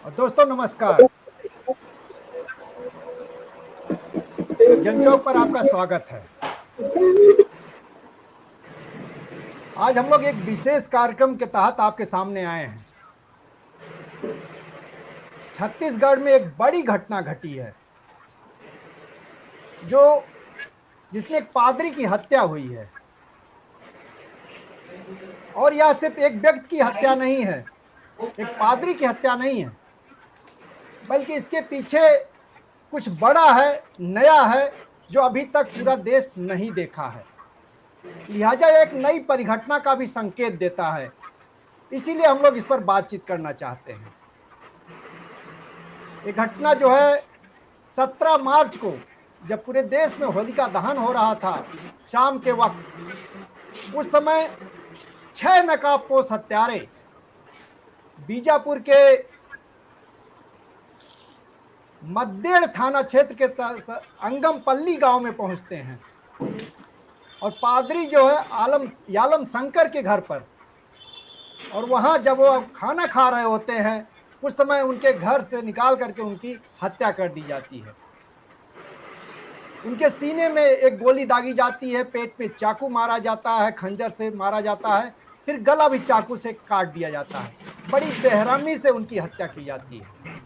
और दोस्तों नमस्कार। जनचौक पर आपका स्वागत है। आज हम लोग एक विशेष कार्यक्रम के तहत आपके सामने आए हैं। छत्तीसगढ़ में एक बड़ी घटना घटी है जिसमें एक पादरी की हत्या हुई है। और यह सिर्फ एक व्यक्ति की हत्या नहीं है, एक पादरी की हत्या नहीं है, बल्कि इसके पीछे कुछ बड़ा है, नया है, जो अभी तक पूरा देश नहीं देखा है। लिहाजा एक नई परिघटना का भी संकेत देता है। इसीलिए हम लोग इस पर बातचीत करना चाहते हैं। ये घटना जो है 17 मार्च को, जब पूरे देश में होलिका दहन हो रहा था शाम के वक्त, उस समय 6 नकाबपोश हत्यारे बीजापुर के मद्देड़ थाना क्षेत्र के अंगमपल्ली गांव में पहुंचते हैं और पादरी जो है यालम शंकर के घर पर, और वहां जब वो खाना खा रहे होते हैं उस समय उनके घर से निकाल करके उनकी हत्या कर दी जाती है। उनके सीने में एक गोली दागी जाती है, पेट में चाकू मारा जाता है, खंजर से मारा जाता है, फिर गला भी चाकू से काट दिया जाता है। बड़ी बेरहमी से उनकी हत्या की जाती है।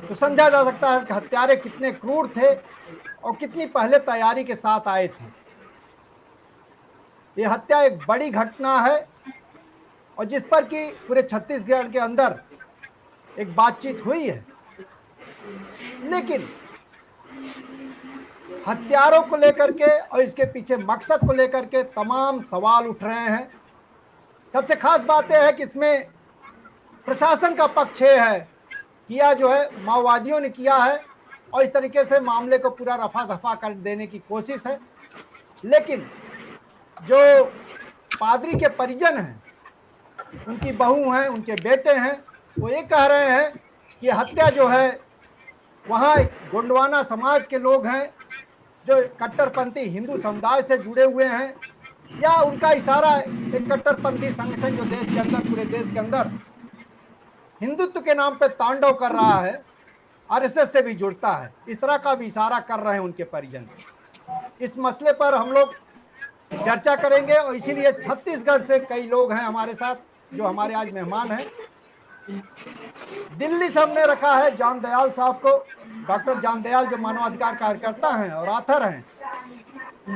तो समझा जा सकता है कि हत्यारे कितने क्रूर थे और कितनी पहले तैयारी के साथ आए थे। यह हत्या एक बड़ी घटना है और जिस पर कि पूरे छत्तीसगढ़ के अंदर एक बातचीत हुई है। लेकिन हत्यारों को लेकर के और इसके पीछे मकसद को लेकर के तमाम सवाल उठ रहे हैं। सबसे खास बात यह है कि इसमें प्रशासन का पक्ष है, किया जो है माओवादियों ने किया है और इस तरीके से मामले को पूरा रफा दफा कर देने की कोशिश है। लेकिन जो पादरी के परिजन हैं, उनकी बहू हैं, उनके बेटे हैं, वो ये कह रहे हैं कि हत्या जो है वहाँ गोंडवाना समाज के लोग हैं जो कट्टरपंथी हिंदू समुदाय से जुड़े हुए हैं, या उनका इशारा एक कट्टरपंथी संगठन जो देश के अंदर, पूरे देश के अंदर हिंदुत्व के नाम पे तांडव कर रहा है, आरएसएस से भी जुड़ता है, इस तरह का भी इशारा कर रहे हैं उनके परिजन। इस मसले पर हम लोग चर्चा करेंगे और इसीलिए छत्तीसगढ़ से कई लोग हैं हमारे साथ जो हमारे आज मेहमान हैं। दिल्ली से हमने रखा है जान दयाल साहब को, डॉक्टर जान दयाल, जो मानवाधिकार कार्यकर्ता हैं और ऑथर हैं,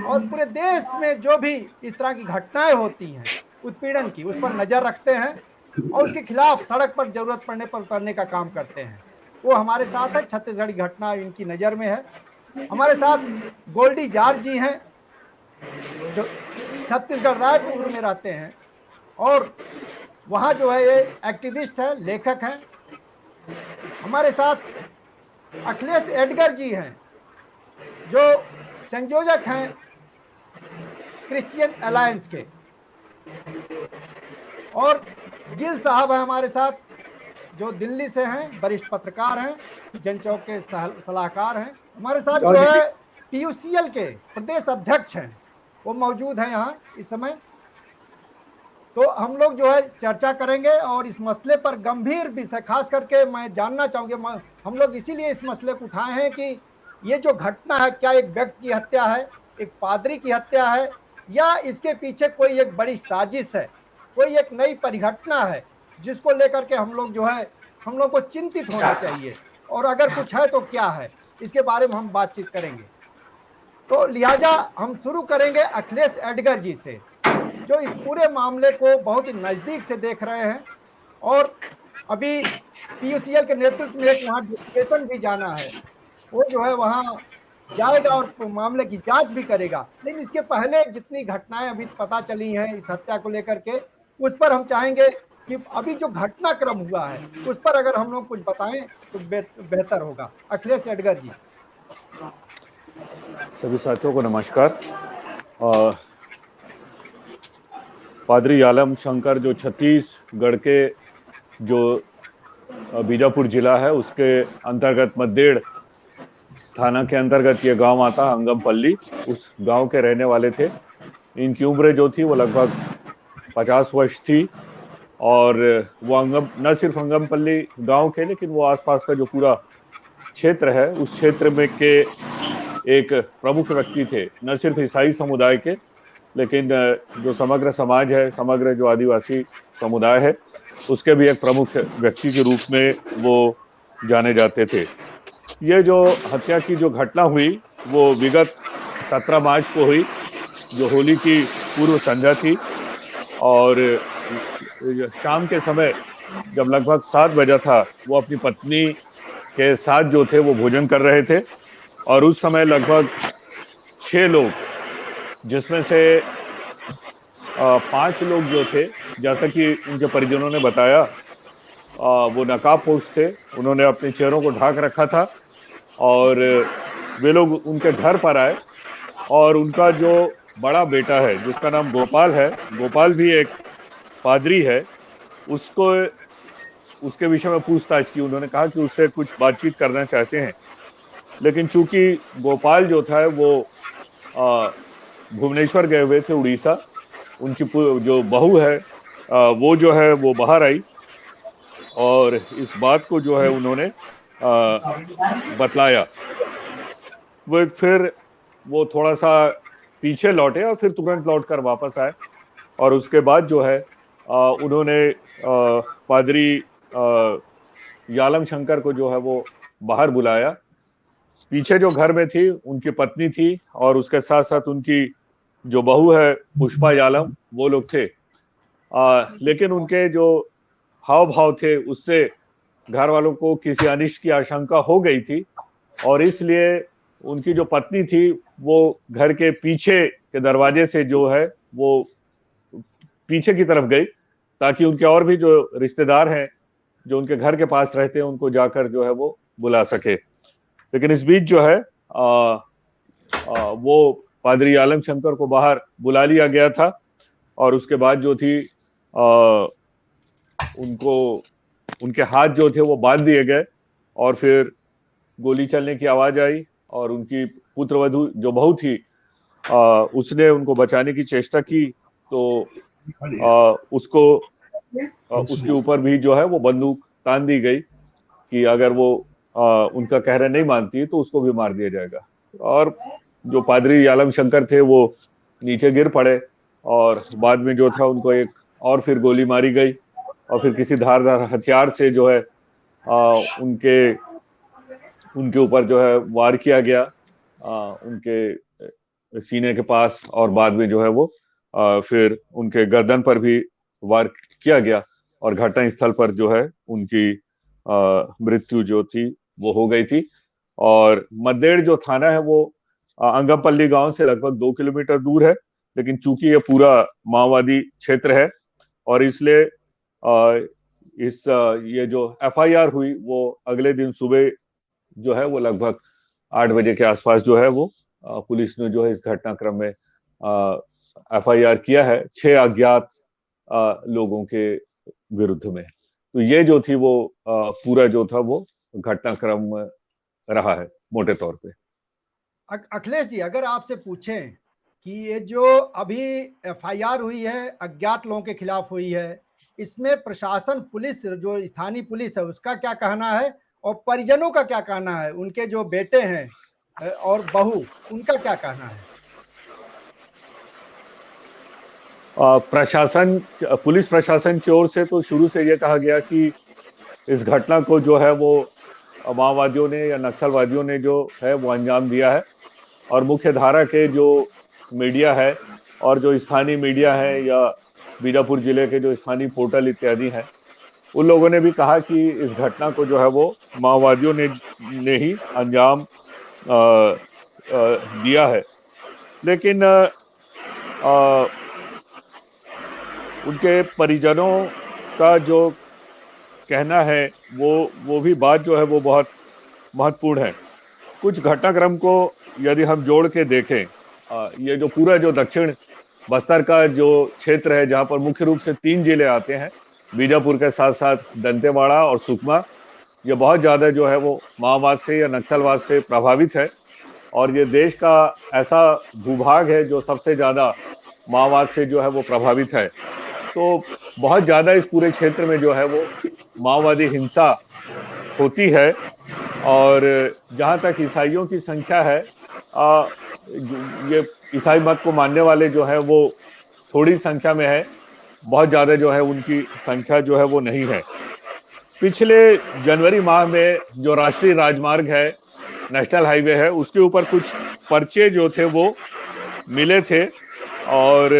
और पूरे देश में जो भी इस तरह की घटनाएं होती हैं उत्पीड़न की, उस पर नजर रखते हैं और उसके खिलाफ सड़क पर जरूरत पड़ने पर उतरने का काम करते हैं। वो हमारे साथ है। छत्तीसगढ़ की घटना इनकी नजर में है। हमारे साथ गोल्डी जार्ज जी हैं जो छत्तीसगढ़ रायपुर में रहते हैं और वहाँ जो है ये एक्टिविस्ट है, लेखक हैं। हमारे साथ अखिलेश एडगर जी हैं जो संयोजक हैं क्रिश्चियन अलायंस के, और गिल साहब हैं हमारे साथ जो दिल्ली से हैं, वरिष्ठ पत्रकार हैं, जनचौक के सलाहकार हैं। हमारे साथ जो है पीयूसीएल के प्रदेश अध्यक्ष हैं, वो मौजूद हैं यहाँ इस समय। तो हम लोग जो है चर्चा करेंगे और इस मसले पर गंभीर विषय, खास करके मैं जानना चाहूँगी, हम लोग इसीलिए इस मसले को उठाए हैं कि ये जो घटना है, क्या एक व्यक्ति की हत्या है, एक पादरी की हत्या है, या इसके पीछे कोई एक बड़ी साजिश है, कोई एक नई परिघटना है जिसको लेकर के हम लोग जो है, हम लोग को चिंतित होना चाहिए, और अगर कुछ है तो क्या है, इसके बारे में हम बातचीत करेंगे। तो लिहाजा हम शुरू करेंगे अखिलेश एडगर जी से, जो इस पूरे मामले को बहुत ही नजदीक से देख रहे हैं और अभी पीयूसीएल के नेतृत्व में एक वहाँ डेलीगेशन भी जाना है, वो जो है वहाँ जाएगा और मामले की जांच भी करेगा। लेकिन इसके पहले जितनी घटनाएं अभी पता चली हैं इस हत्या को लेकर के, उस पर हम चाहेंगे कि अभी जो घटनाक्रम हुआ है उस पर अगर हम लोग कुछ बताएं तो बेहतर होगा। अखिलेश एडगर जी। सभी साथियों को नमस्कार। पादरी यालम शंकर जो छत्तीसगढ़ के जो बीजापुर जिला है उसके अंतर्गत मद्देड़ थाना के अंतर्गत ये गांव आता, अंगमपल्ली, उस गांव के रहने वाले थे। इनकी उम्र जो थी वो लगभग 50 वर्ष थी और वो न सिर्फ अंगमपल्ली गांव के, लेकिन वो आसपास का जो पूरा क्षेत्र है उस क्षेत्र में के एक प्रमुख व्यक्ति थे, न सिर्फ ईसाई समुदाय के, लेकिन जो समग्र समाज है, समग्र जो आदिवासी समुदाय है, उसके भी एक प्रमुख व्यक्ति के रूप में वो जाने जाते थे। ये जो हत्या की जो घटना हुई वो विगत 17 मार्च को हुई, जो होली की पूर्व संध्या थी। और शाम के समय जब लगभग 7 बजा था, वो अपनी पत्नी के साथ जो थे वो भोजन कर रहे थे, और उस समय लगभग 6 लोग, जिसमें से 5 लोग जो थे, जैसा कि उनके परिजनों ने बताया, वो नकाबपोश थे, उन्होंने अपने चेहरों को ढाक रखा था, और वे लोग उनके घर पर आए, और उनका जो बड़ा बेटा है जिसका नाम गोपाल है, गोपाल भी एक पादरी है, उसको उसके विषय में पूछताछ की। उन्होंने कहा कि उससे कुछ बातचीत करना चाहते हैं, लेकिन चूंकि गोपाल जो था वो भुवनेश्वर गए हुए थे, उड़ीसा, उनकी जो बहू है वो जो है वो बाहर आई, और इस बात को जो है उन्होंने बतलाया। फिर वो थोड़ा सा पीछे लौटे और फिर तुरंत लौटकर वापस आए, और उसके बाद जो है उन्होंने पादरी यालम शंकर को जो है वो बाहर बुलाया। पीछे जो घर में थी उनकी पत्नी थी, और उसके साथ साथ उनकी जो बहू है पुष्पा यालम, वो लोग थे। लेकिन उनके जो हाव भाव थे उससे घर वालों को किसी अनिष्ट की आशंका हो गई थी, और इसलिए उनकी जो पत्नी थी वो घर के पीछे के दरवाजे से जो है वो पीछे की तरफ गई, ताकि उनके और भी जो रिश्तेदार हैं जो उनके घर के पास रहते हैं उनको जाकर जो है वो बुला सके। लेकिन इस बीच जो है वो पादरी आलम शंकर को बाहर बुला लिया गया था, और उसके बाद जो थी उनको उनके हाथ जो थे वो बांध दिए गए, और फिर गोली चलने की आवाज आई, और उनकी पुत्रवधू जो बहू थी उसने उनको बचाने की चेष्टा की, तो उसको उसके ऊपर भी जो है वो बंदूक तान दी गई कि अगर वो उनका कहना नहीं मानती तो उसको भी मार दिया जाएगा। और जो पादरी यालम शंकर थे वो नीचे गिर पड़े, और बाद में जो था उनको एक और फिर गोली मारी गई, और फिर किसी धारदार हथियार से जो है उनके ऊपर जो है वार किया गया उनके सीने के पास, और बाद में जो है वो फिर उनके गर्दन पर भी वार किया गया, और घटना स्थल पर जो है उनकी मृत्यु जो थी वो हो गई थी। और मद्देड़ जो थाना है वो अंगमपल्ली गांव से लगभग 2 किलोमीटर दूर है, लेकिन चूंकि ये पूरा माओवादी क्षेत्र है, और इसलिए ये जो एफआईआर हुई वो अगले दिन सुबह जो है वो लगभग 8 बजे के आसपास जो है वो पुलिस ने जो है इस घटनाक्रम में एफआईआर किया है 6 अज्ञात लोगों के विरुद्ध में। तो ये जो थी वो पूरा जो था वो घटनाक्रम रहा है मोटे तौर पे। अखिलेश जी, अगर आपसे पूछें कि ये जो अभी एफआईआर हुई है अज्ञात लोगों के खिलाफ हुई है, इसमें प्रशासन, पुलिस, जो स्थानीय पुलिस है उसका क्या कहना है, और परिजनों का क्या कहना है, उनके जो बेटे हैं और बहू, उनका क्या कहना है? पुलिस प्रशासन की ओर से तो शुरू से यह कहा गया कि इस घटना को जो है वो माओवादियों ने या नक्सलवादियों ने जो है वो अंजाम दिया है, और मुख्य धारा के जो मीडिया है और जो स्थानीय मीडिया है या बीजापुर जिले के जो स्थानीय पोर्टल इत्यादि हैं, उन लोगों ने भी कहा कि इस घटना को जो है वो माओवादियों ने ही अंजाम दिया है। लेकिन उनके परिजनों का जो कहना है वो भी बात जो है वो बहुत महत्वपूर्ण है। कुछ घटनाक्रम को यदि हम जोड़ के देखें, ये जो पूरा जो दक्षिण बस्तर का जो क्षेत्र है जहां पर मुख्य रूप से 3 जिले आते हैं, बीजापुर के साथ साथ दंतेवाड़ा और सुकमा, ये बहुत ज्यादा जो है वो माओवाद से या नक्सलवाद से प्रभावित है, और ये देश का ऐसा भूभाग है जो सबसे ज्यादा माओवाद से जो है वो प्रभावित है। तो बहुत ज़्यादा इस पूरे क्षेत्र में जो है वो माओवादी हिंसा होती है। और जहाँ तक ईसाइयों की संख्या है, ये ईसाई मत को मानने वाले जो है वो थोड़ी संख्या में है, बहुत ज़्यादा जो है उनकी संख्या जो है वो नहीं है। पिछले जनवरी माह में जो राष्ट्रीय राजमार्ग है, नेशनल हाईवे है, उसके ऊपर कुछ पर्चे जो थे वो मिले थे और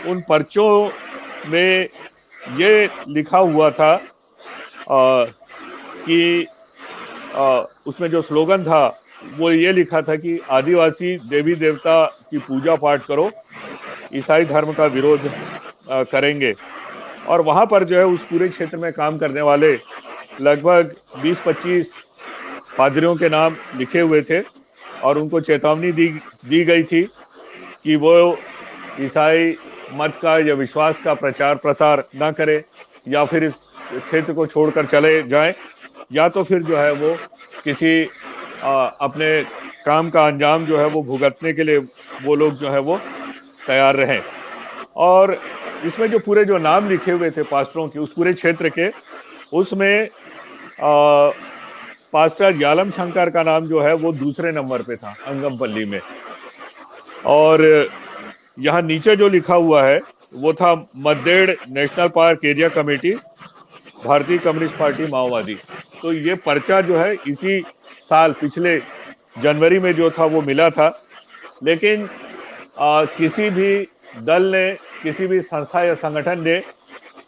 उन पर्चों में ये लिखा हुआ था कि उसमें जो स्लोगन था वो ये लिखा था कि आदिवासी देवी देवता की पूजा पाठ करो, ईसाई धर्म का विरोध करेंगे। और वहां पर जो है उस पूरे क्षेत्र में काम करने वाले लगभग 20-25 पादरियों के नाम लिखे हुए थे और उनको चेतावनी दी गई थी कि वो ईसाई मत का या विश्वास का प्रचार प्रसार ना करें या फिर इस क्षेत्र को छोड़कर चले जाएं, या तो फिर जो है वो किसी अपने काम का अंजाम जो है वो भुगतने के लिए वो लोग जो है वो तैयार रहें। और इसमें जो पूरे जो नाम लिखे हुए थे पास्टरों के उस पूरे क्षेत्र के, उसमें पास्टर यालम शंकर का नाम जो है वो दूसरे नंबर पे था अंगमपल्ली में। और यहाँ नीचे जो लिखा हुआ है वो था Madded national park area committee, भारतीय कम्युनिस्ट पार्टी माओवादी। तो ये पर्चा जो है इसी साल पिछले जनवरी में जो था वो मिला था, लेकिन किसी भी दल ने, किसी भी संस्था या संगठन ने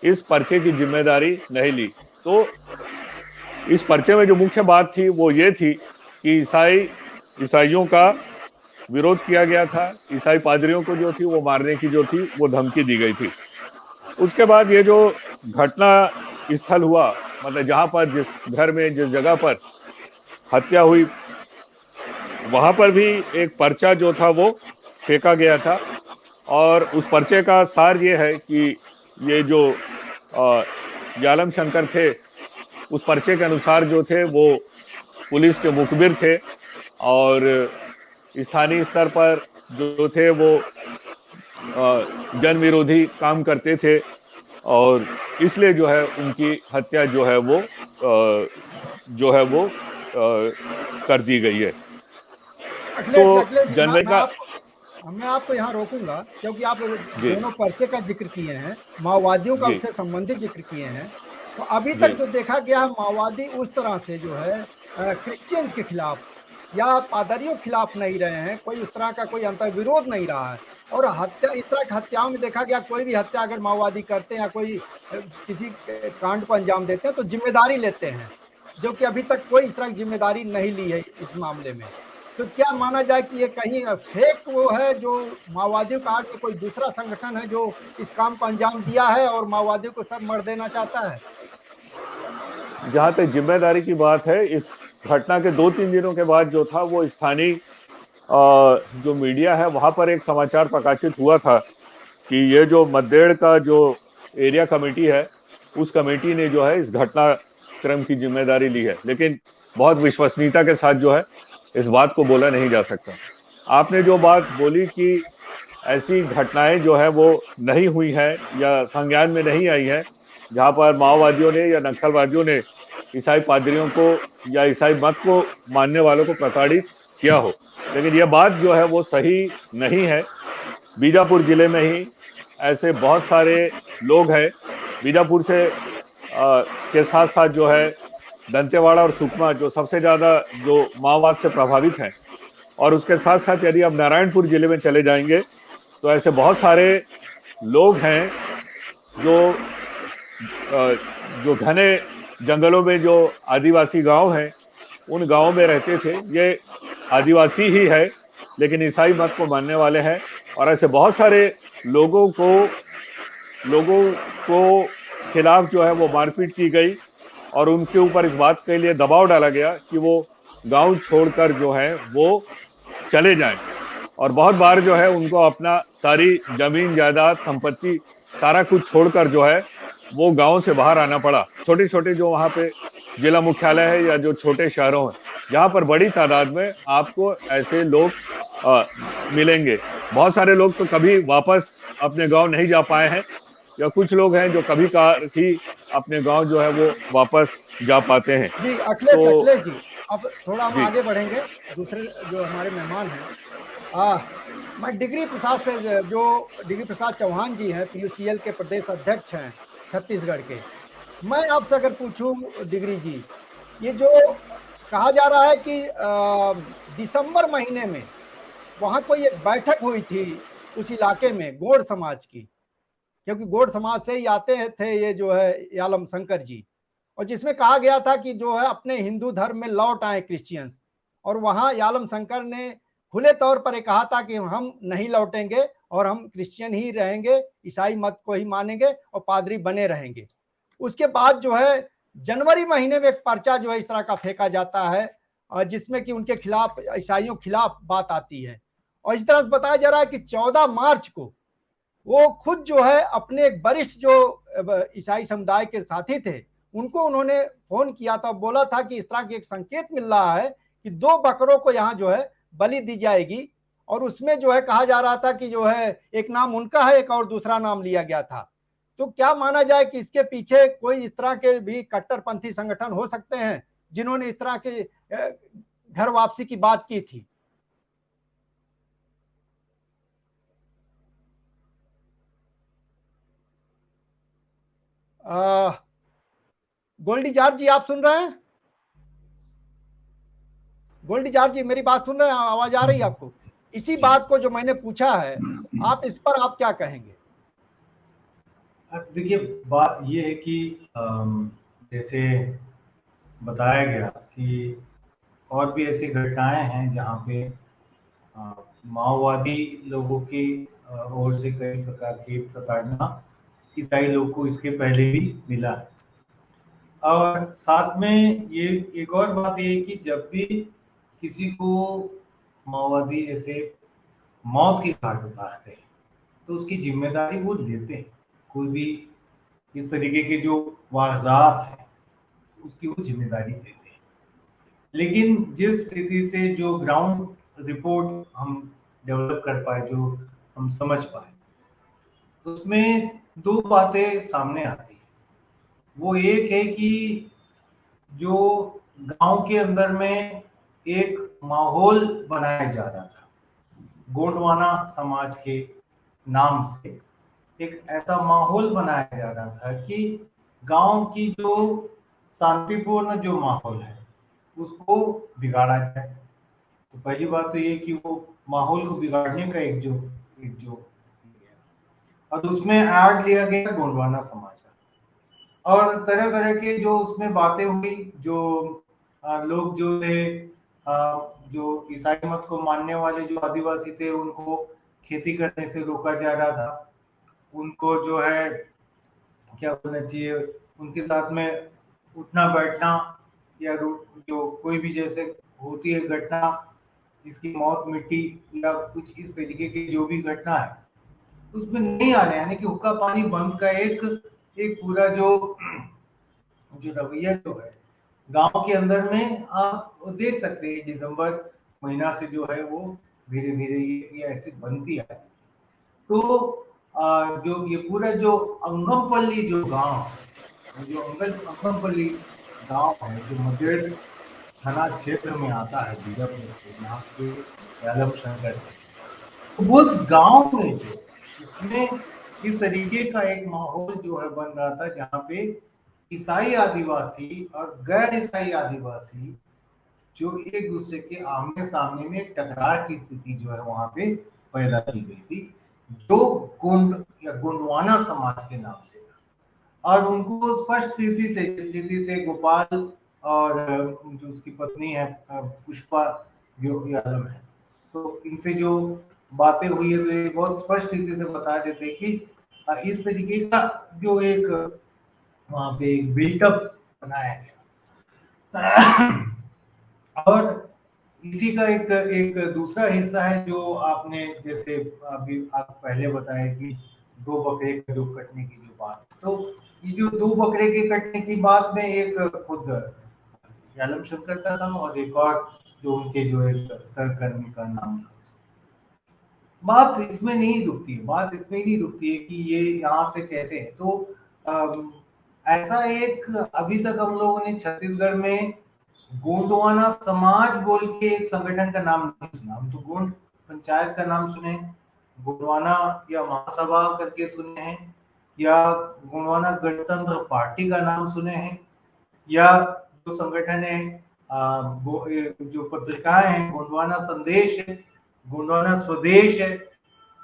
इस पर्चे की जिम्मेदारी नहीं ली। तो इस पर्चे में जो मुख्य बात थी वो ये थी कि ईसाइयों का विरोध किया गया था, ईसाई पादरियों को जो थी वो मारने की जो थी वो धमकी दी गई थी। उसके बाद ये जो घटना स्थल हुआ, मतलब जहां पर जिस घर में जिस जगह पर हत्या हुई वहां पर भी एक पर्चा जो था वो फेंका गया था। और उस पर्चे का सार ये है कि ये जो यालम शंकर थे उस पर्चे के अनुसार जो थे वो पुलिस के मुखबिर थे और स्थानीय स्तर पर जो थे वो जन विरोधी काम करते थे और इसलिए जो है उनकी हत्या जो है वो कर दी गई है। अखिलेश, जनवरी का मैं आपको यहाँ रोकूंगा क्योंकि आप दोनों पर्चे का जिक्र किए हैं, माओवादियों का उससे संबंधित जिक्र किए हैं। तो अभी तक जो देखा गया है माओवादी उस तरह से जो है क्रिश्चियंस के खिलाफ या पादरियों के खिलाफ नहीं रहे हैं, कोई उस तरह का कोई अंतर्विरोध नहीं रहा है। और हत्या, इस तरह की हत्याओं में देखा गया कोई भी हत्या अगर माओवादी करते हैं या कोई किसी कांड को अंजाम देते हैं तो जिम्मेदारी लेते हैं, जो कि अभी तक कोई इस तरह की जिम्मेदारी नहीं ली है इस मामले में। तो क्या माना जाए कि ये कहीं फेक वो है, जो माओवादियों का आड़ में कोई दूसरा संगठन है जो इस काम को अंजाम दिया है और माओवादियों को सब मर देना चाहता है? जहां तक जिम्मेदारी की बात है, इस घटना के 2-3 दिनों के बाद जो था वो स्थानीय जो मीडिया है वहां पर एक समाचार प्रकाशित हुआ था कि ये जो मद्देड़ का जो एरिया कमेटी है उस कमेटी ने जो है इस घटनाक्रम की जिम्मेदारी ली है, लेकिन बहुत विश्वसनीयता के साथ जो है इस बात को बोला नहीं जा सकता। आपने जो बात बोली कि ऐसी घटनाएं जो है वो नहीं हुई है या संज्ञान में नहीं आई है जहां पर माओवादियों ने या नक्सलवादियों ने ईसाई पादरियों को या ईसाई मत को मानने वालों को प्रताड़ित किया हो, लेकिन यह बात जो है वो सही नहीं है। बीजापुर जिले में ही ऐसे बहुत सारे लोग हैं, बीजापुर से के साथ साथ जो है दंतेवाड़ा और सुकमा जो सबसे ज्यादा जो माओवाद से प्रभावित हैं, और उसके साथ साथ यदि आप नारायणपुर जिले में चले जाएंगे तो ऐसे बहुत सारे लोग हैं जो घने जंगलों में जो आदिवासी गांव हैं उन गांवों में रहते थे। ये आदिवासी ही है लेकिन ईसाई मत को मानने वाले हैं, और ऐसे बहुत सारे लोगों को खिलाफ जो है वो मारपीट की गई और उनके ऊपर इस बात के लिए दबाव डाला गया कि वो गांव छोड़कर जो है वो चले जाएं, और बहुत बार जो है उनको अपना सारी जमीन जायदाद संपत्ति सारा कुछ छोड़कर जो है वो गांव से बाहर आना पड़ा। छोटे छोटे जो वहां पे जिला मुख्यालय है या जो छोटे शहरों हैं जहां पर बड़ी तादाद में आपको ऐसे लोग मिलेंगे। बहुत सारे लोग तो कभी वापस अपने गांव नहीं जा पाए हैं या कुछ लोग हैं जो कभी कभार ही अपने गांव जो है वो वापस जा पाते हैं। जी तो अखिलेश जी, अब थोड़ा हम जी आगे बढ़ेंगे। दूसरे जो हमारे मेहमान हैं, मैं डिग्री प्रसाद से, जो डिग्री प्रसाद चौहान जी हैं, पीयूसीएल के प्रदेश अध्यक्ष हैं छत्तीसगढ़ के। मैं आपसे अगर पूछूं डिग्री जी, ये जो कहा जा रहा है कि दिसंबर महीने में वहां कोई एक बैठक हुई थी उस इलाके में गोंड समाज की, क्योंकि गोंड समाज से ही आते थे ये जो है यालम शंकर जी, और जिसमें कहा गया था कि जो है अपने हिंदू धर्म में लौट आए क्रिश्चियंस। और वहां यालम शंकर ने खुले तौर पर ये कहा था कि हम नहीं लौटेंगे और हम क्रिश्चियन ही रहेंगे, ईसाई मत को ही मानेंगे और पादरी बने रहेंगे। उसके बाद जो है जनवरी महीने में एक पर्चा जो है इस तरह का फेंका जाता है, जिसमें कि उनके खिलाफ, ईसाइयों के खिलाफ बात आती है। और इस तरह से बताया जा रहा है कि 14 मार्च को वो खुद जो है अपने एक वरिष्ठ जो ईसाई समुदाय के साथी थे उनको उन्होंने फोन किया था, बोला था कि इस तरह की एक संकेत मिल रहा है कि 2 बकरों को यहाँ जो है बलि दी जाएगी। और उसमें जो है कहा जा रहा था कि जो है एक नाम उनका है, एक और दूसरा नाम लिया गया था। तो क्या माना जाए कि इसके पीछे कोई इस तरह के भी कट्टरपंथी संगठन हो सकते हैं जिन्होंने इस तरह के घर वापसी की बात की थी? गोल्डी जार्ज जी, आप सुन रहे हैं? गोल्डी जार्ज जी, मेरी बात सुन रहे हैं? आवाज आ रही है आपको? इसी जी बात को जो मैंने पूछा है, आप इस पर आप क्या कहेंगे? देखिए, बात ये है कि जैसे बताया गया कि और भी ऐसी घटनाएं हैं जहाँ पे माओवादी लोगों की ओर से कई प्रकार की प्रताड़ना ईसाई लोग को इसके पहले भी मिला है। और साथ में ये एक और बात ये है कि जब भी किसी को माओवादी जैसे मौत की घाट उतारते हैं तो उसकी जिम्मेदारी वो लेते हैं। कोई भी इस तरीके के जो वारदात है उसकी वो जिम्मेदारी लेते हैं। लेकिन जिस स्थिति से जो ग्राउंड रिपोर्ट हम डेवलप कर पाए, जो हम समझ पाए, उसमें 2 बातें सामने आती हैं। वो एक है कि जो गांव के अंदर में एक माहौल बनाया जा रहा था गोंडवाना समाज के नाम से, एक ऐसा माहौल बनाया जा रहा था कि गांव की जो शांतिपूर्ण जो माहौल है उसको बिगाड़ा जाए। तो पहली बात तो ये कि वो माहौल को बिगाड़ने का एक जो और उसमें ऐड लिया गया गोंडवाना समाज का। और तरह तरह के जो उसमें बातें हुई, जो लोग जो थे, जो ईसाई मत को मानने वाले जो आदिवासी थे उनको खेती करने से रोका जा रहा था। उनको जो है क्या बोलना चाहिए, उनके साथ में उठना बैठना या जो कोई भी जैसे होती है घटना जिसकी मौत मिट्टी या कुछ इस तरीके की जो भी घटना है उसमें नहीं आने, यानी कि हुक्का पानी बंद का एक एक पूरा जो जो रवैया जो है गांव के अंदर में आप वो देख सकते हैं दिसंबर महीना से जो है वो धीरे धीरे ये ऐसे बनती है। तो जो ये पूरा जो अंगमपल्ली जो गांव है, जो अंगमपल्ली गांव है जो मुंगेर थाना क्षेत्र में आता है बीजापुर के, यहाँ के यादव शंकर थे। तो उस गांव में जो उसमें इस तरीके का एक माहौल जो है बन रहा था जहाँ पे ईसाई आदिवासी और गैर ईसाई आदिवासी जो एक दूसरे के आमने सामने में टकरार की स्थिति जो है वहां पे पैदा की गई थी, जो गोंड या गोंडवाना समाज के नाम से था। और उनको स्पष्ट स्थिति से गोपाल और जो उसकी पत्नी है पुष्पा जो यादव है, तो इनसे जो बातें हुई है तो ये बहुत स्पष्ट रीति से बता देते कि इस तरीके का जो एक वहां पे एक बिल्टअप बनाया गया। और इसी का एक एक दूसरा हिस्सा है जो आपने जैसे अभी आप पहले बताया कि 2 बकरे का जो कटने की जो बात, तो ये जो 2 बकरे के कटने की बात में एक खुद यालम शंकर का था और एक और जो उनके जो एक सहकर्मी का नाम था। बात इसमें नहीं रुकती है, बात इसमें ही नहीं रुकती है कि ये यहाँ से कैसे है। तो अम, ऐसा एक अभी तक हम लोगों ने छत्तीसगढ़ में गोंडवाना समाज बोल के एक संगठन का नाम नहीं सुना। हम तो गोंड पंचायत का नाम सुने, गोंडवाना या महासभा करके सुने हैं, या गोंडवाना गणतंत्र पार्टी का नाम सुने हैं, या जो संगठन है जो पत्रिकाएं हैं, गोंडवाना संदेश है, गोंडवाना स्वदेश है।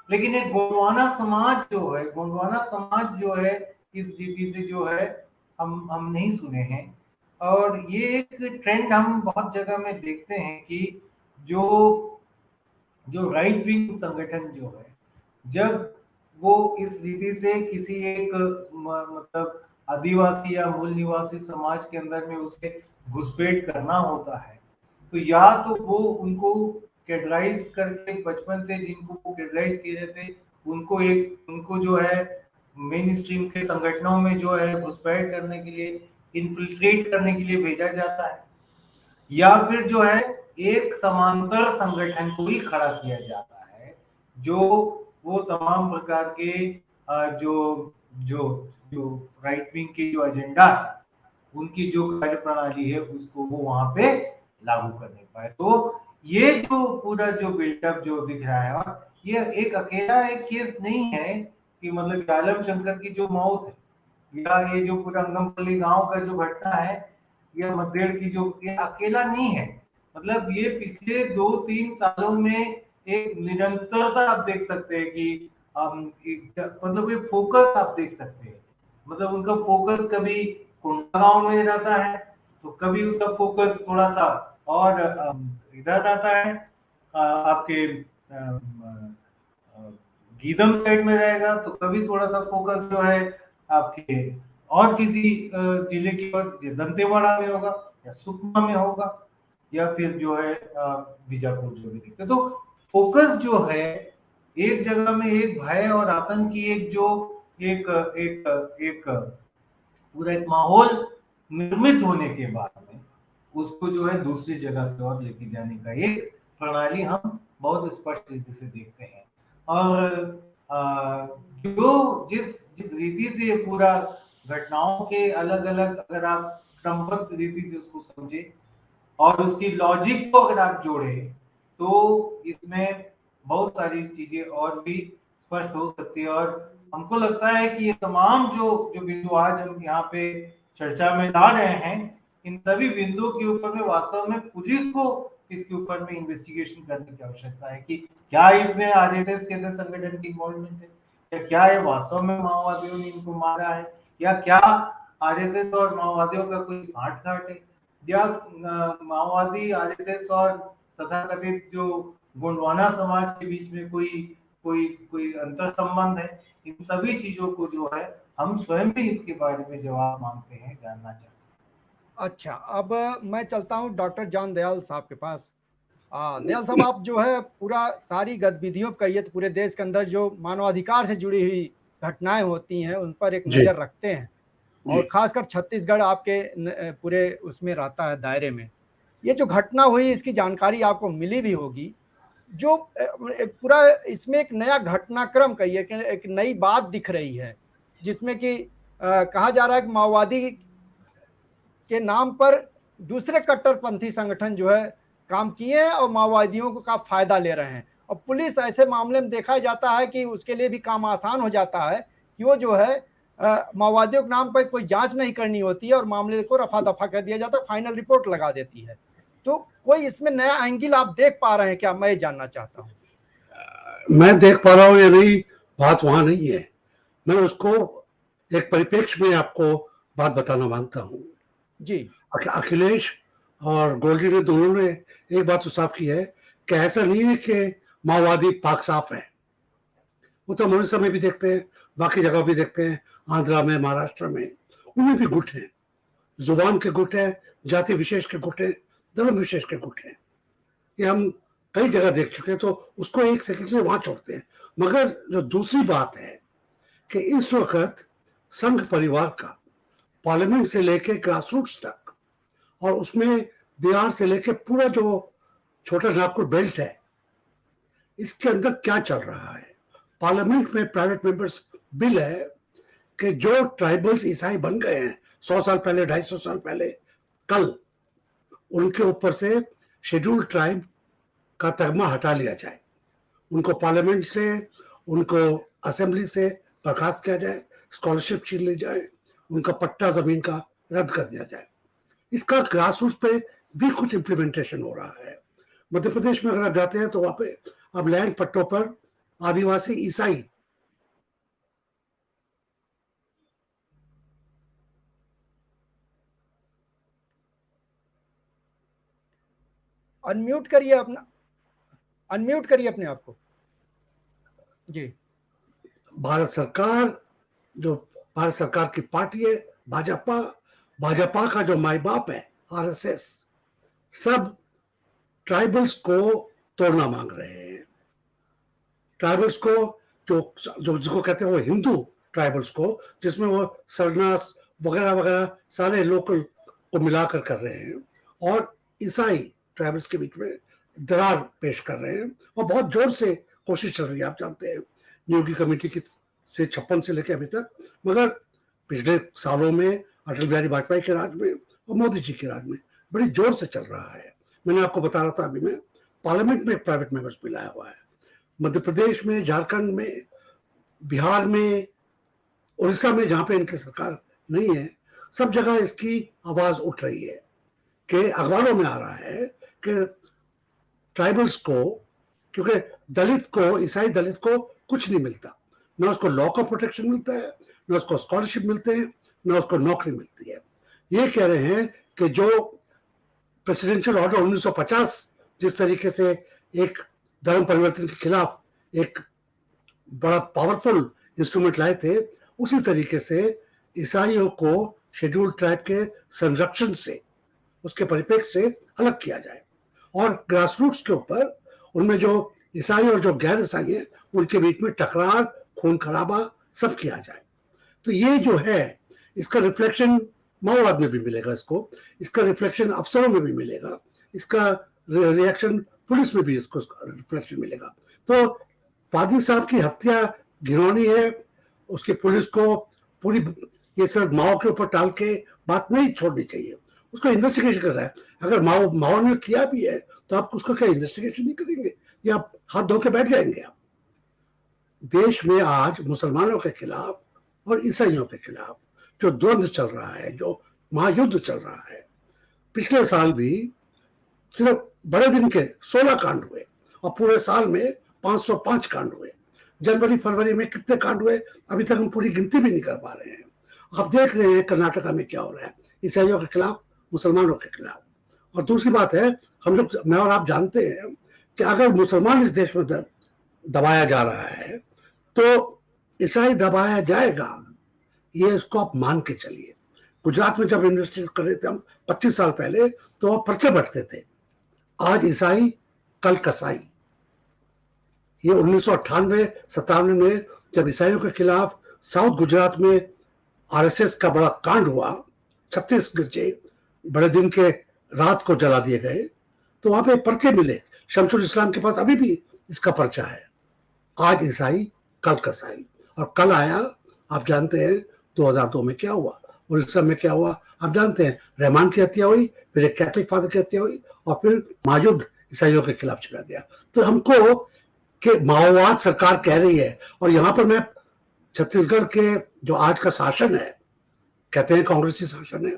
लेकिन एक गोंडवाना समाज जो है, गोंडवाना समाज जो है इस रीति से जो है हम नहीं सुने हैं। और ये एक ट्रेंड हम बहुत जगह में देखते हैं कि जो जो राइट विंग संगठन जो है, जब वो इस रीति से किसी एक मतलब आदिवासी या मूल निवासी समाज के अंदर में उसे घुसपैठ करना होता है, तो या तो वो उनको कैटलाइज करके बचपन से जिनको वो कैटलाइज किए जाते उनको जो है मेन स्ट्रीम के संगठनों में जो है घुसपैठ करने के लिए, इन्फिल्ट्रेट करने के लिए भेजा जाता है, या फिर जो है एक समांतर संगठन को ही खड़ा किया जाता है जो वो तमाम प्रकार के जो जो जो राइट विंग की जो एजेंडा है, उनकी जो कार्य प्रणाली है उसको वो वहां पे लागू कर नहीं पाए। तो ये जो पूरा जो बिल्डअप जो दिख रहा है, और ये एक अकेला एक केस नहीं है कि मतलब आलम शंकर की जो मौत है या ये जो पूरा अंगमपल्ली गांव का जो घटना है या मद्देड़ की जो, ये अकेला नहीं है। मतलब ये पिछले 2-3 सालों में एक निरंतरता आप देख सकते हैं कि मतलब ये फोकस आप देख सकते हैं। मतलब उनका फोकस कभी कोंडागांव में रहता है, तो कभी उसका फोकस थोड़ा सा और इधर रहता है आपके गीदम साइड में रहेगा, तो कभी थोड़ा सा फोकस जो है आपके और किसी जिले की ओर, दंतेवाड़ा में होगा या सुकमा में होगा, या फिर जो है बीजापुर जो भी दिखते। तो फोकस जो है एक जगह में एक भय और आतंक की एक जो एक एक एक पूरा एक माहौल निर्मित होने के बाद में उसको जो है दूसरी जगह की ओर लेके जाने का एक प्रणाली हम बहुत स्पष्ट रीति से देखते हैं। और जो जिस जिस रीति से ये पूरा घटनाओं के अलग अलग अगर आप क्रमबद्ध रीति से उसको समझे और उसकी लॉजिक को अगर आप जोड़े, तो इसमें बहुत सारी चीजें और भी स्पष्ट हो सकती है। और हमको लगता है कि ये तमाम जो जो बिंदु आज हम यहाँ पे चर्चा में ला रहे हैं, इन सभी बिंदुओं के ऊपर में वास्तव में पुलिस को इसके ऊपर में इन्वेस्टिगेशन करने की आवश्यकता है कि क्या इसमें आरएसएस कैसे संगठन की इन्वॉल्वमेंट है, या क्या ये वास्तव में माओवादियों ने इनको मारा है, या क्या आरएसएस और माओवादियों का कोई साठगांठ है, या माओवादी आरएसएस और तथाकथित जो गोंडवाना समाज के बीच में कोई कोई कोई अंतर संबंध है। इन सभी चीजों को जो है हम स्वयं भी इसके बारे में जवाब मांगते हैं, जानना चाहते हैं। अच्छा, अब मैं चलता हूं डॉक्टर जान दयाल साहब के पास। दयाल साहब, आप जो है पूरा सारी गतिविधियों कहिए तो पूरे देश के अंदर जो मानवाधिकार से जुड़ी हुई घटनाएं होती हैं उन पर एक नजर रखते हैं, और खासकर छत्तीसगढ़ आपके पूरे उसमें रहता है दायरे में। ये जो घटना हुई इसकी जानकारी आपको मिली भी होगी। जो पूरा इसमें एक नया घटनाक्रम कहिए कि एक नई बात दिख रही है, जिसमें कि कहा जा रहा है कि माओवादी के नाम पर दूसरे कट्टरपंथी संगठन जो है काम किए हैं और माओवादियों को का फायदा ले रहे हैं। और पुलिस ऐसे मामले में देखा जाता है कि उसके लिए भी काम आसान हो जाता है कि वो जो है माओवादियों के नाम पर कोई जांच नहीं करनी होती है और मामले को रफा दफा कर दिया जाता है, फाइनल रिपोर्ट लगा देती है। तो कोई इसमें नया एंगल आप देख पा रहे हैं क्या, मैं जानना चाहता हूँ। मैं देख पा रहा हूँ या नहीं, बात वहां नहीं है। मैं उसको एक परिप्रेक्ष्य में आपको बात बताना मानता हूँ जी। अखिलेश और गोल्डी ने दोनों ने एक बात तो साफ की है कि ऐसा नहीं है कि माओवादी पाक साफ है। वो तो उड़ीसा में भी देखते हैं, बाकी जगह भी देखते हैं, आंध्रा में, महाराष्ट्र में, उनमें भी गुट हैं, जुबान के गुट है, जाति विशेष के गुट है, धर्म विशेष के गुट है। ये हम कई जगह देख चुके हैं, तो उसको एक सेकंड के लिए वहां छोड़ते हैं। मगर जो दूसरी बात है कि इस वक्त संघ परिवार का पार्लियामेंट से लेके ग्रासरूट्स तक, और उसमें बिहार से लेके पूरा जो छोटा नागपुर बेल्ट है, इसके अंदर क्या चल रहा है। पार्लियामेंट में प्राइवेट मेंबर्स बिल है कि जो ट्राइबल्स ईसाई बन गए हैं 100 साल पहले, 250 साल पहले, कल उनके ऊपर से शेड्यूल्ड ट्राइब का तगमा हटा लिया जाए, उनको पार्लियामेंट से, उनको असेंबली से बर्खास्त किया जाए, स्कॉलरशिप छीन ली जाए, उनका पट्टा जमीन का रद्द कर दिया जाए। इसका ग्रास रूट्स पे भी कुछ इम्प्लीमेंटेशन हो रहा है। मध्य प्रदेश में अगर आप जाते हैं तो वहां पे अब लैंड पट्टों पर आदिवासी ईसाई अनम्यूट करिए अपना, अनम्यूट करिए अपने आप को जी। भारत सरकार, जो भारत सरकार की पार्टी है भाजपा, भाजपा का जो माई बाप है आरएसएस, सब ट्राइबल्स को तोड़ना मांग रहे हैं। ट्राइबल्स को जो जो जिसको कहते हैं वो हिंदू ट्राइबल्स को, जिसमें वो सरनास वगैरह वगैरह सारे लोकल को मिलाकर कर रहे हैं, और ईसाई ट्राइबल्स के बीच में दरार पेश कर रहे हैं। और बहुत जोर से कोशिश चल रही है, आप जानते हैं नियोगी कमेटी की से 56 से लेकर अभी तक, मगर पिछले सालों में अटल बिहारी वाजपेयी के राज में और मोदी जी के राज में बड़ी जोर से चल रहा है। मैंने आपको बता रहा था अभी, मैं पार्लियामेंट में प्राइवेट मेंबर्स बिल आया हुआ है, मध्य प्रदेश में, झारखंड में, बिहार में, उड़ीसा में, जहां पे इनकी सरकार नहीं है, सब जगह इसकी आवाज उठ रही है कि अखबारों में आ रहा है कि ट्राइबल्स को, क्योंकि दलित को, ईसाई दलित को कुछ नहीं मिलता, ना उसको लॉ का प्रोटेक्शन मिलता है, ना उसको स्कॉलरशिप मिलते हैं, ना उसको नौकरी मिलती है। ये कह रहे हैं कि जो प्रेसिडेंशियल ऑर्डर 1950 जिस तरीके से एक धर्म परिवर्तन के खिलाफ एक बड़ा पावरफुल इंस्ट्रूमेंट लाए थे, उसी तरीके से ईसाइयों को शेड्यूल्ड ट्राइब के संरक्षण से, उसके परिप्रेक्ष्य से अलग किया जाए, और ग्रास रूट्स के ऊपर उनमें जो ईसाई और जो गैर ईसाई हैं उनके बीच में टकरार, खून खराबा सब किया जाए। तो ये जो है, इसका रिफ्लेक्शन माओवाद में भी मिलेगा, इसका रिफ्लेक्शन अफसरों में भी मिलेगा, इसका रिएक्शन पुलिस में भी इसको रिफ्लेक्शन मिलेगा। तो पादी साहब की हत्या घिनौनी है, उसकी पुलिस को पूरी ये सिर्फ माओ के ऊपर टाल के बात नहीं छोड़नी चाहिए, उसको इन्वेस्टिगेशन कर रहा है। अगर माओ ने किया भी है तो आप उसका क्या इन्वेस्टिगेशन नहीं करेंगे, या आप हाथ धो के बैठ जाएंगे? आप देश में आज मुसलमानों के खिलाफ और ईसाइयों के खिलाफ जो द्वंद्व चल रहा है, जो महायुद्ध चल रहा है, पिछले साल भी सिर्फ बड़े दिन के 16 कांड हुए और पूरे साल में 505 कांड हुए। जनवरी फरवरी में कितने कांड हुए अभी तक हम पूरी गिनती भी नहीं कर पा रहे हैं। आप देख रहे हैं कर्नाटका में क्या हो रहा है, ईसाइयों के खिलाफ, मुसलमानों के खिलाफ। और दूसरी बात है, हम लोग, मैं और आप जानते हैं कि अगर मुसलमान इस देश में दबाया जा रहा है तो ईसाई दबाया जाएगा, ये इसको आप मान के चलिए। गुजरात में जब इन्वेस्टिगेट कर रहे थे हम 25 साल पहले, तो वह पर्चे बंटते थे, आज ईसाई कल कसाई। ये 1998-97 में जब ईसाइयों के खिलाफ साउथ गुजरात में आरएसएस का बड़ा कांड हुआ, 36 गिरजे बड़े दिन के रात को जला दिए गए, तो वहां पे पर्चे मिले। शमशुल इस्लाम के पास अभी भी इसका पर्चा है। आज ईसाई कल कसाई। और कल आया, आप जानते हैं 2002 में क्या हुआ, उड़ीसा में क्या हुआ आप जानते हैं। रहमान की हत्या हुई, फिर एक कैथलिक फादर की हत्या हुई, और फिर महायुद्ध ईसाइयों के खिलाफ चला गया। तो हमको कि माओवाद सरकार कह रही है, और यहाँ पर मैं छत्तीसगढ़ के जो आज का शासन है, कहते हैं कांग्रेसी शासन है,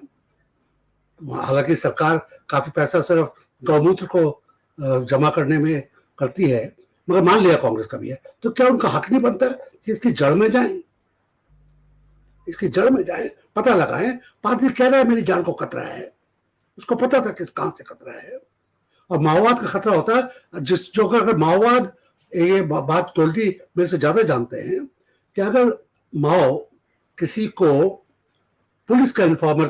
हालांकि सरकार काफी पैसा सिर्फ गौमूत्र को जमा करने में करती है, मगर मान लिया कांग्रेस का भी है, तो क्या उनका हक नहीं बनता कि इसकी जड़ में जाए, इसकी जड़ में जाए, पता लगाएं। पादरी कह रहा है मेरी जान को खतरा है, उसको पता था किस कहां से खतरा है। और माओवाद का खतरा होता है जिस जो अगर माओवाद, ये बात गोल्डी मेरे से ज्यादा जानते हैं कि अगर माओ किसी को पुलिस का इन्फॉर्मर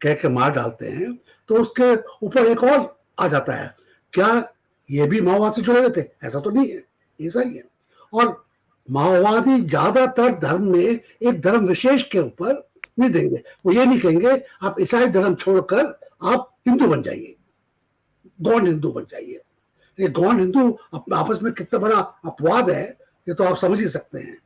कह के मार डालते हैं तो उसके ऊपर एक और आ जाता है, क्या ये भी माओवाद से जुड़े हुए थे? ऐसा तो नहीं है, ऐसा ही है। और माओवादी ज्यादातर धर्म में एक धर्म विशेष के ऊपर नहीं देंगे, वो ये नहीं कहेंगे आप ईसाई धर्म छोड़कर आप हिंदू बन जाइए, गौंड हिंदू बन जाइए। एक गौण हिंदू आपस में कितना बड़ा अपवाद है, ये तो आप समझ ही सकते हैं।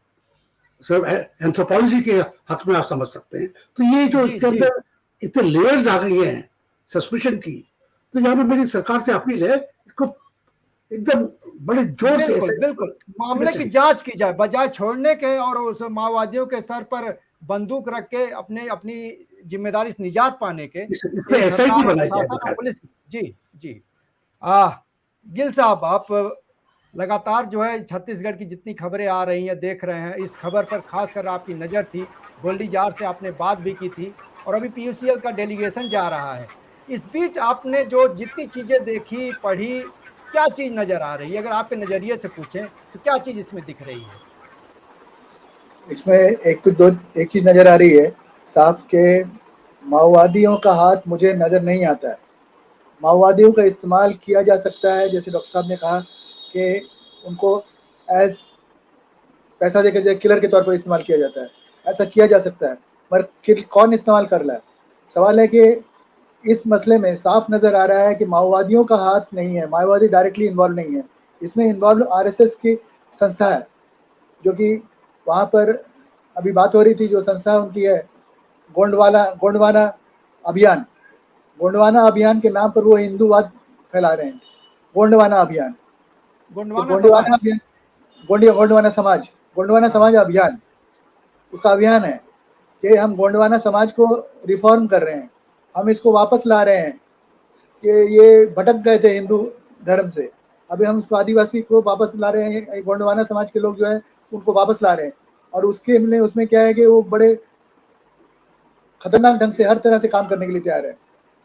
सिर्फ एंथ्रोपोलॉजी के हक में आप समझ सकते हैं। तो ये जो जी इसके जी अंदर इतने लेयर्स आ गई हैं सस्पिशन की, तो यहाँ पे मेरी सरकार से अपील है, इसको एकदम बड़े जोर से बिल्कुल ऐसे बिल्कुल मामले की जांच की जाए बजाय छोड़ने के और उस माओवादियों के सर पर बंदूक रख के अपने अपनी जिम्मेदारी से निजात पाने के इसमें एक एसआईटी सरकार और बनाई जाए प्रशासन और बकायदा। पुलिस। जी जी। आ गिल साहब, आप लगातार जो है छत्तीसगढ़ की जितनी खबरें आ रही हैं देख रहे हैं, इस खबर पर खासकर आपकी नज़र थी। गोल्डी जार से आपने बात भी की थी और अभी पीयूसीएल का डेलीगेशन जा रहा है। इस बीच आपने जो जितनी चीजें देखी पढ़ी, क्या चीज नजर आ रही है? अगर आपके नजरिए से पूछें तो क्या चीज इसमें दिख रही है? इसमें एक चीज नजर आ रही है साफ के माओवादियों का हाथ मुझे नजर नहीं आता है। माओवादियों का इस्तेमाल किया जा सकता है, जैसे डॉक्टर साहब ने कहा कि उनको एज पैसा देकर किलर के तौर पर इस्तेमाल किया जाता है, ऐसा किया जा सकता है, पर कौन इस्तेमाल कर रहा है? सवाल है कि इस मसले में साफ नज़र आ रहा है कि माओवादियों का हाथ नहीं है, माओवादी डायरेक्टली इन्वॉल्व नहीं है, इसमें इन्वॉल्व आरएसएस की संस्था है, जो कि वहाँ पर अभी बात हो रही थी, जो संस्था उनकी है गोंडवाना अभियान। गोंडवाना अभियान के नाम पर वो हिंदूवाद फैला रहे हैं, गोंडवाना अभियान। तो गोंडवाना अभियान, गोंडवाना समाज अभियान, उसका अभियान है कि हम गोंडवाना समाज को रिफॉर्म कर रहे हैं, हम इसको वापस ला रहे हैं कि ये भटक गए थे हिंदू धर्म से, अभी हम उसको आदिवासी को वापस ला रहे हैं, गोंडवाना समाज के लोग जो हैं उनको वापस ला रहे हैं। और उसमें क्या है कि वो बड़े खतरनाक ढंग से हर तरह से काम करने के लिए तैयार है।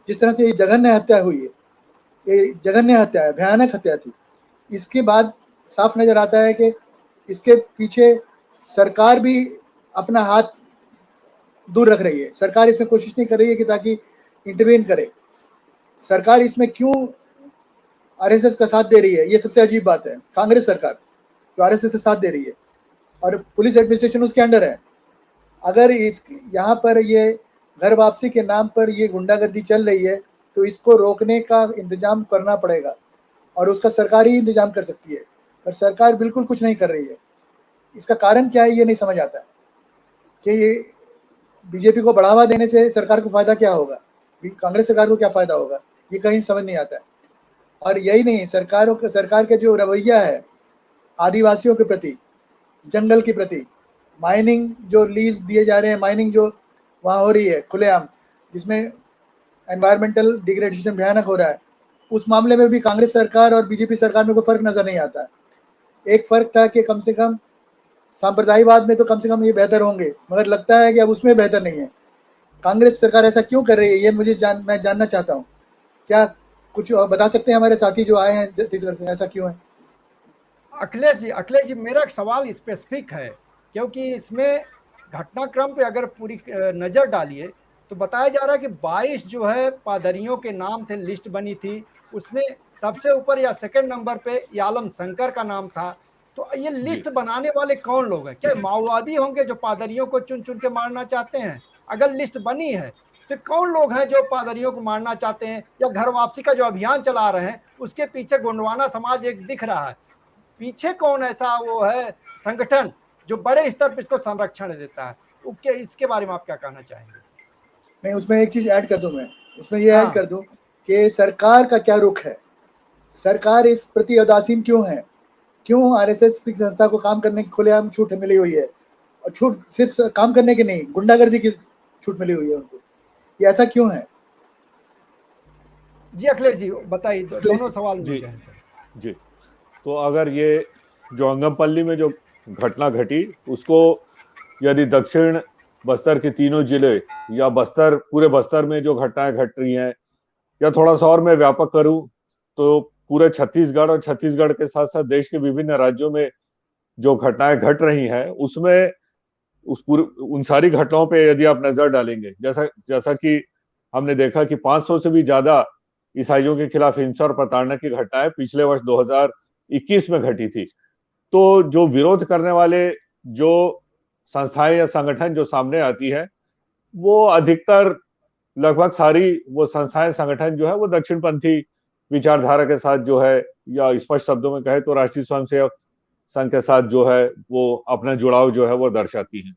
जिस तरह से ये जघन्य हत्या हुई है, ये जघन्य हत्या है, भयानक हत्या थी। इसके बाद साफ नजर आता है कि इसके पीछे सरकार भी अपना हाथ दूर रख रही है। सरकार इसमें कोशिश नहीं कर रही है कि ताकि इंटरवेन करे। सरकार इसमें क्यों आरएसएस का साथ दे रही है, ये सबसे अजीब बात है। कांग्रेस सरकार जो आरएसएस का साथ दे रही है और पुलिस एडमिनिस्ट्रेशन उसके अंडर है। अगर यहाँ पर ये घर वापसी के नाम पर ये गुंडागर्दी चल रही है तो इसको रोकने का इंतजाम करना पड़ेगा, और उसका सरकार ही इंतजाम कर सकती है, पर सरकार बिल्कुल कुछ नहीं कर रही है। इसका कारण क्या है ये नहीं समझ आता कि ये बीजेपी को बढ़ावा देने से सरकार को फायदा क्या होगा, कांग्रेस सरकार को क्या फायदा होगा, ये कहीं समझ नहीं आता है। और यही नहीं, सरकार का जो रवैया है आदिवासियों के प्रति, जंगल के प्रति, माइनिंग जो लीज दिए जा रहे हैं, माइनिंग जो वहाँ हो रही है खुलेआम, जिसमें एनवायरमेंटल डिग्रेडेशन भयानक हो रहा है, उस मामले में भी कांग्रेस सरकार और बीजेपी सरकार में कोई फर्क नजर नहीं आता। एक फर्क था कि कम से कम सांप्रदायिकवाद में तो कम से कम ये बेहतर होंगे, मगर लगता है कि अब उसमें बेहतर नहीं है। कांग्रेस सरकार ऐसा क्यों कर रही है, ये मैं जानना चाहता हूँ। क्या कुछ बता सकते हैं हमारे साथी जो आए हैं छत्तीसगढ़ से, ऐसा क्यों है? अखिलेश जी मेरा एक सवाल स्पेसिफिक है, क्योंकि इसमें घटनाक्रम पे अगर पूरी नजर डालिए तो बताया जा रहा है कि 22 जो है पादरियों के नाम थे, लिस्ट बनी थी, उसमें सबसे ऊपर या सेकंड नंबर पे यालम शंकर का नाम था। तो ये लिस्ट बनाने वाले कौन लोग हैं? क्या माओवादी होंगे जो पादरियों को चुन चुन के मारना चाहते हैं? अगर लिस्ट बनी है तो कौन लोग हैं जो पादरियों को मारना चाहते हैं, या घर वापसी का जो अभियान चला रहे हैं उसके पीछे गोंडवाना समाज एक दिख रहा है? पीछे कौन ऐसा वो है संगठन जो बड़े स्तर पर इसको संरक्षण देता है? इसके बारे में आप क्या कहना चाहेंगे? मैं उसमें एक चीज ऐड कर दूं, मैं उसमें ये ऐड कर दूं कि सरकार का क्या रुख है, सरकार इस प्रति उदासीन क्यों है, क्यों आरएसएस संस्था को काम करने की खुलेआम छूट मिली हुई है, और छूट सिर्फ काम करने की नहीं, गुंडागर्दी की छूट मिली हुई है उनको, ये ऐसा क्यों है? जी अखिलेश जी बताइए, दोनों सवाल जी जी। तो अगर ये जो अंगमपल्ली में जो घटना घटी, उसको यदि दक्षिण बस्तर के तीनों जिले या पूरे बस्तर में जो घटनाएं घट रही हैं, या थोड़ा सा और मैं व्यापक करूं तो पूरे छत्तीसगढ़ और छत्तीसगढ़ के साथ साथ देश के विभिन्न राज्यों में जो घटनाएं घट रही हैं, उसमें उन सारी घटनाओं पे यदि आप नजर डालेंगे, जैसा कि हमने देखा कि 500 से भी ज्यादा ईसाइयों के खिलाफ हिंसा और प्रताड़ना की घटनाएं पिछले वर्ष 2021 में घटी थी। तो जो विरोध करने वाले जो संस्थाएं या संगठन जो सामने आती है, वो अधिकतर लगभग सारी वो संस्थाएं संगठन जो है वो दक्षिणपंथी विचारधारा के साथ जो है, या स्पष्ट शब्दों में कहे तो राष्ट्रीय स्वयंसेवक संघ के साथ जो है वो अपना जुड़ाव जो है वो दर्शाती हैं।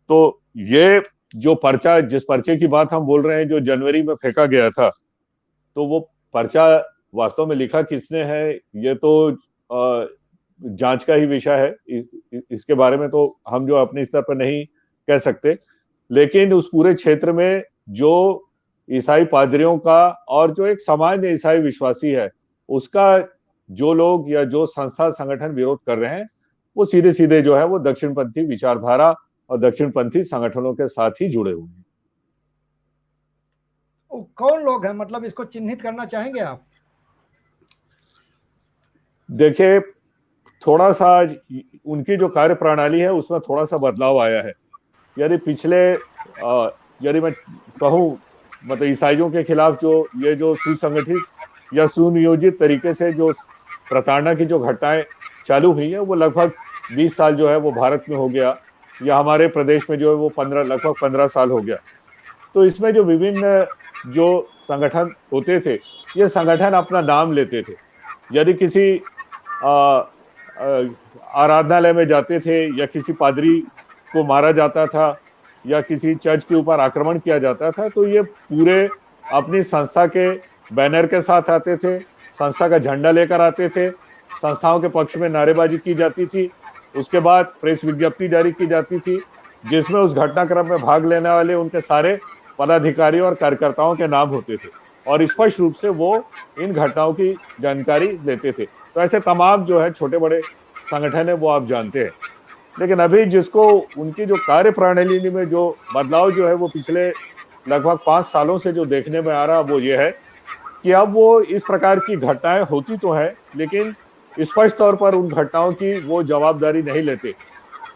तो ये जो पर्चा, जिस पर्चे की बात हम बोल रहे हैं, जो जनवरी में फेंका गया था, तो वो पर्चा वास्तव में लिखा किसने है ये तो जांच का ही विषय है। इसके बारे में तो हम जो अपने स्तर पर नहीं कह सकते, लेकिन उस पूरे क्षेत्र में जो ईसाई पादरियों का और जो एक सामान्य ईसाई विश्वासी है उसका जो लोग या जो संस्था संगठन विरोध कर रहे हैं, वो सीधे सीधे जो है वो दक्षिणपंथी विचारधारा और दक्षिणपंथी संगठनों के साथ ही जुड़े हुए हैं। कौन लोग हैं, मतलब इसको चिन्हित करना चाहेंगे आप? देखिए, थोड़ा सा उनकी जो कार्य प्रणाली है उसमें थोड़ा सा बदलाव आया है। यदि पिछले यदि मैं कहूँ, मतलब ईसाइयों के खिलाफ जो सुसंगठित या सुनियोजित तरीके से जो प्रताड़ना की जो घटनाएं चालू हुई है, वो लगभग 20 साल जो है वो भारत में हो गया, या हमारे प्रदेश में जो है वो लगभग 15 साल हो गया। तो इसमें जो विभिन्न जो संगठन होते थे, ये संगठन अपना नाम लेते थे। यदि किसी आराधनालय में जाते थे, या किसी पादरी को मारा जाता था, या किसी चर्च के ऊपर आक्रमण किया जाता था, तो ये पूरे अपनी संस्था के बैनर के साथ आते थे, संस्था का झंडा लेकर आते थे, संस्थाओं के पक्ष में नारेबाजी की जाती थी। उसके बाद प्रेस विज्ञप्ति जारी की जाती थी, जिसमें उस घटनाक्रम में भाग लेने वाले उनके सारे पदाधिकारियों और कार्यकर्ताओं के नाम होते थे, और स्पष्ट रूप से वो इन घटनाओं की जानकारी लेते थे। तो ऐसे तमाम जो है छोटे बड़े संगठन है वो आप जानते हैं। लेकिन अभी जिसको उनकी जो कार्य प्रणाली में जो बदलाव जो है वो पिछले लगभग 5 सालों से जो देखने में आ रहा, वो ये है कि अब वो इस प्रकार की घटनाएं होती तो है, लेकिन स्पष्ट तौर पर उन घटनाओं की वो जवाबदारी नहीं लेते।